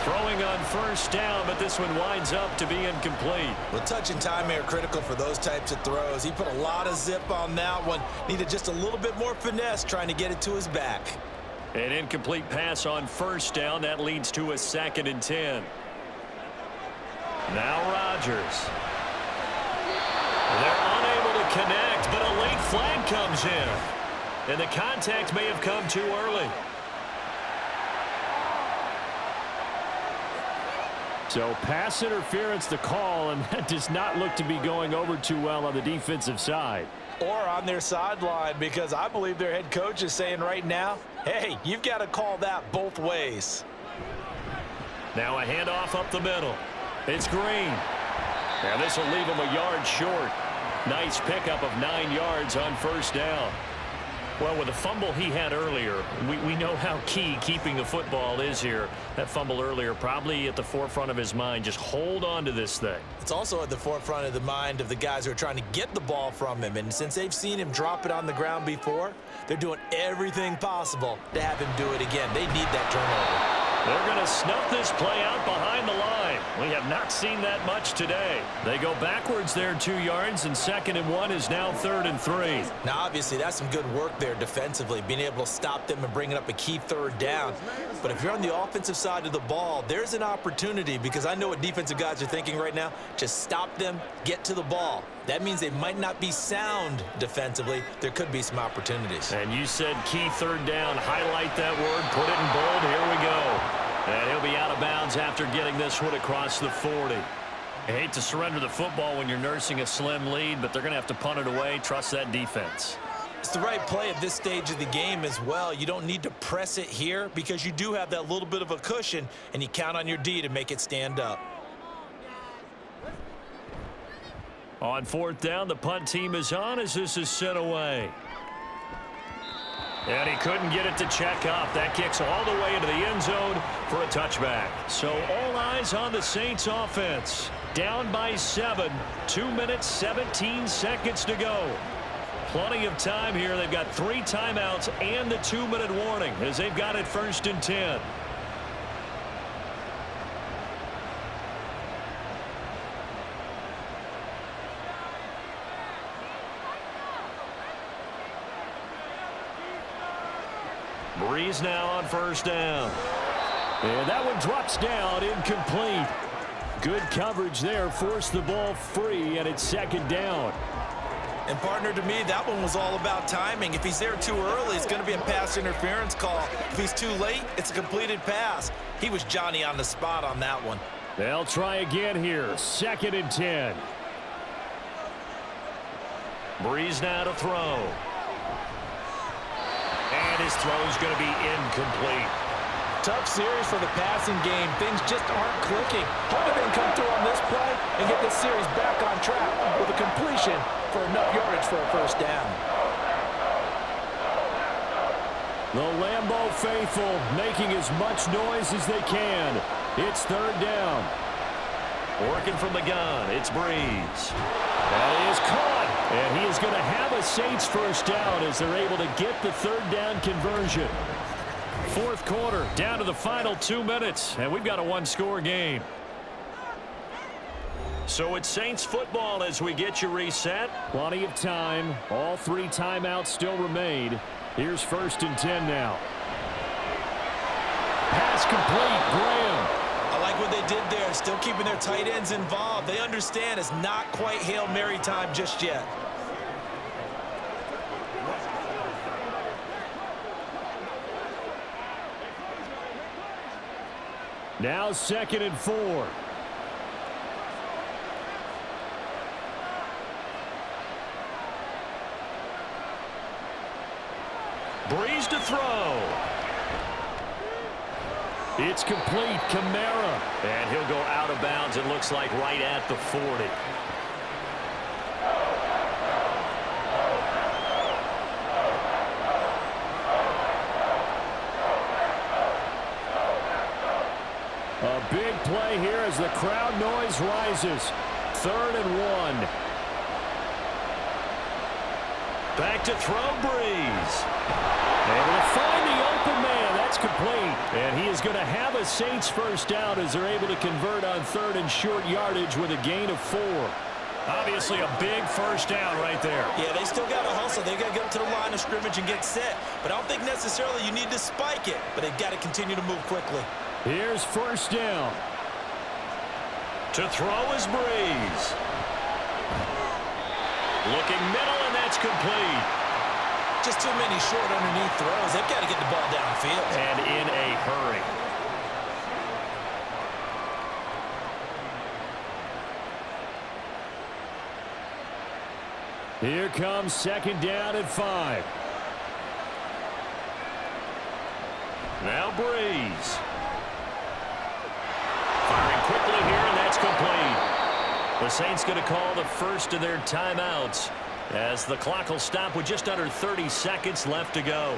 Throwing on 1st down, but this one winds up to be incomplete. Well, touch and time are critical for those types of throws. He put a lot of zip on that one. Needed just a little bit more finesse trying to get it to his back. An incomplete pass on 1st down. That leads to a 2nd and 10. Now Rodgers. They're unable to connect, but a late flag comes in. And the contact may have come too early. So pass interference the call, and that does not look to be going over too well on the defensive side. Or on their sideline, because I believe their head coach is saying right now, hey, you've got to call that both ways. Now a handoff up the middle. It's Green. Now this will leave him a yard short. Nice pickup of 9 yards on first down. Well, with the fumble he had earlier, we know how key keeping the football is here. That fumble earlier probably at the forefront of his mind. Just hold on to this thing. It's also at the forefront of the mind of the guys who are trying to get the ball from him. And since they've seen him drop it on the ground before, they're doing everything possible to have him do it again. They need that turnover. They're going to snuff this play out behind the line. We have not seen that much today. They go backwards there 2 yards, and 2nd and 1 is now 3rd and 3. Now, obviously, that's some good work there defensively, being able to stop them and bringing up a key 3rd down. But if you're on the offensive side of the ball, there's an opportunity, because I know what defensive guys are thinking right now. Just stop them, get to the ball. That means they might not be sound defensively. There could be some opportunities. And you said key 3rd down. Highlight that word. Put it in bold. Here we go. And he'll be out of bounds after getting this one across the 40. I hate to surrender the football when you're nursing a slim lead, but they're going to have to punt it away. Trust that defense. It's the right play at this stage of the game as well. You don't need to press it here because you do have that little bit of a cushion, and you count on your D to make it stand up. On 4th down, the punt team is on as this is sent away. And he couldn't get it to check up. That kicks all the way into the end zone for a touchback. So all eyes on the Saints offense. Down by 7. 2 minutes, 17 seconds to go. Plenty of time here. They've got 3 timeouts and the 2-minute warning as they've got it 1st and 10. Breeze now on 1st down. And that one drops down, incomplete. Good coverage there, forced the ball free, and it's 2nd down. And partner, to me, that one was all about timing. If he's there too early, it's going to be a pass interference call. If he's too late, it's a completed pass. He was Johnny on the spot on that one. They'll try again here, 2nd and 10. Breeze now to throw. And his throw is going to be incomplete. Tough series for the passing game. Things just aren't clicking. Hoping they can come through on this play and get this series back on track with a completion for enough yardage for a 1st down. The Lambeau faithful making as much noise as they can. It's 3rd down. Working from the gun, it's Breeze. That is caught. And he is going to have a Saints 1st down as they're able to get the 3rd down conversion. 4th quarter, down to the final 2 minutes, and we've got a 1-score game. So it's Saints football as we get you reset. Plenty of time. All 3 timeouts still remain. Here's 1st and 10 now. Pass complete, Graham. I like what they did there, still keeping their tight ends involved. They understand it's not quite Hail Mary time just yet. Now 2nd and 4. Breeze to throw. It's complete, Kamara. And he'll go out of bounds, it looks like right at the 40. A big play here as the crowd noise rises. 3rd and 1. Back to throw, Breeze. Able to find the open man. That's complete. And he is going to have a Saints 1st down as they're able to convert on 3rd and short yardage with a gain of 4. Obviously a big 1st down right there. Yeah, they still got to hustle. They got to get up to the line of scrimmage and get set. But I don't think necessarily you need to spike it. But they've got to continue to move quickly. Here's 1st down. To throw is Breeze. Looking middle, and that's complete. Just too many short underneath throws. They've got to get the ball downfield. And in a hurry. Here comes 2nd down and 5. Now Breeze. Firing quickly here, and that's complete. The Saints going to call the first of their timeouts as the clock will stop with just under 30 seconds left to go.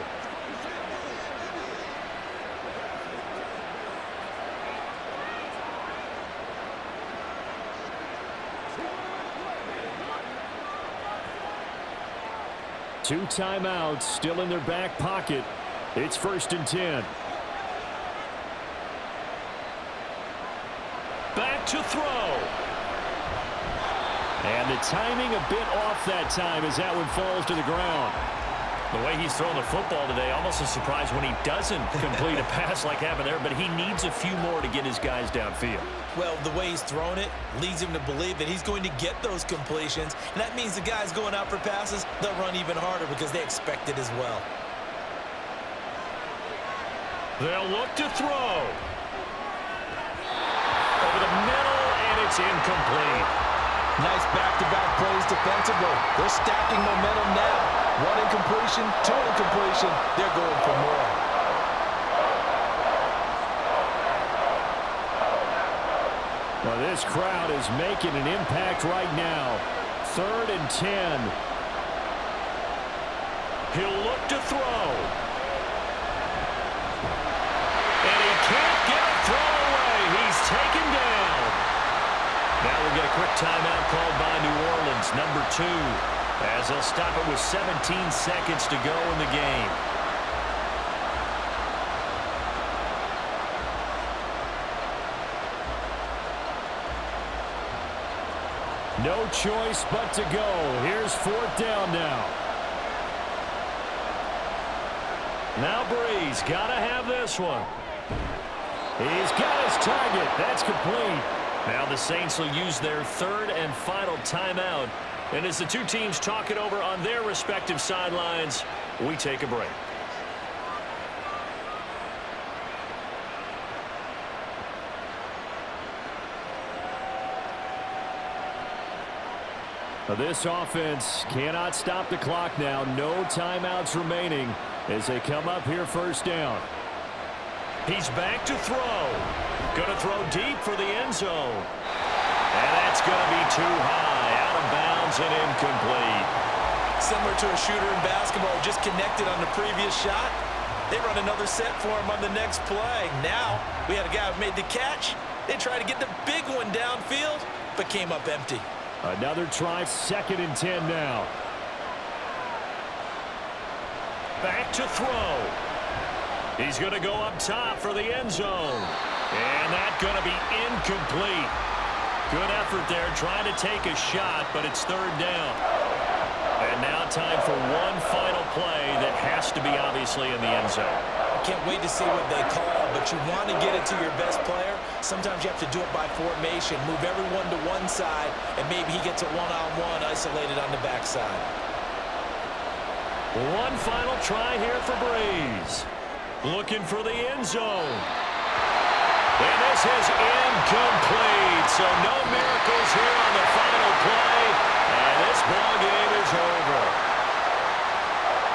Two timeouts still in their back pocket. It's 1st and 10. Back to throw. And the timing a bit off that time as that one falls to the ground. The way he's throwing the football today, almost a surprise when he doesn't complete a pass like happened there, but he needs a few more to get his guys downfield. Well, the way he's thrown it leads him to believe that he's going to get those completions, and that means the guys going out for passes, they'll run even harder because they expect it as well. They'll look to throw. Over the middle, and it's incomplete. Nice back-to-back plays defensively. They're stacking momentum now. 1 incompletion, 2 incompletion. They're going for more. Well, this crowd is making an impact right now. 3rd and 10. He'll look to throw. And he can't get a throw away. He's taken down. Now we'll get a quick timeout called by New Orleans, number 2, as they'll stop it with 17 seconds to go in the game. No choice but to go. Here's 4th down now. Now Breeze got to have this one. He's got his target. That's complete. Now the Saints will use their 3rd and final timeout. And as the two teams talk it over on their respective sidelines, we take a break. This offense cannot stop the clock now. No timeouts remaining as they come up here 1st down. He's back to throw. Going to throw deep for the end zone. And that's going to be too high. Out of bounds and incomplete. Similar to a shooter in basketball, just connected on the previous shot. They run another set for him on the next play. Now, we had a guy who made the catch. They tried to get the big one downfield, but came up empty. Another try, 2nd and 10 now. Back to throw. He's going to go up top for the end zone. And that's going to be incomplete. Good effort there, trying to take a shot, but it's 3rd down. And now time for one final play that has to be obviously in the end zone. Can't wait to see what they call, but you want to get it to your best player. Sometimes you have to do it by formation, move everyone to one side, and maybe he gets a one-on-one isolated on the backside. One final try here for Breeze. Looking for the end zone. And this is incomplete, so no miracles here on the final play, and this ball game is over.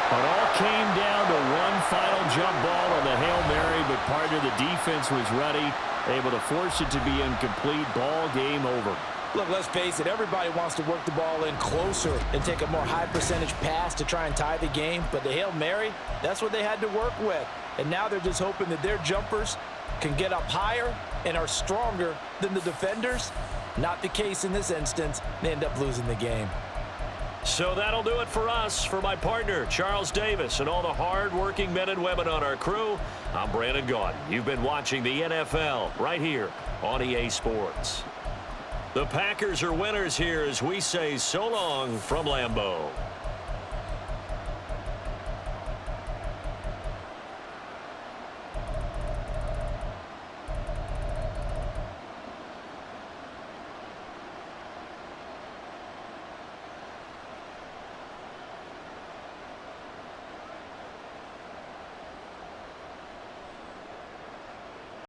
It all came down to one final jump ball on the Hail Mary, but partner, the defense was ready, able to force it to be incomplete. Ball game over. Look, let's face it, everybody wants to work the ball in closer and take a more high-percentage pass to try and tie the game, but the Hail Mary, that's what they had to work with. And now they're just hoping that their jumpers can get up higher and are stronger than the defenders. Not the case in this instance. They end up losing the game. So that'll do it for us. For my partner, Charles Davis, and all the hard-working men and women on our crew, I'm Brandon Gaudin. You've been watching the NFL right here on EA Sports. The Packers are winners here as we say so long from Lambeau.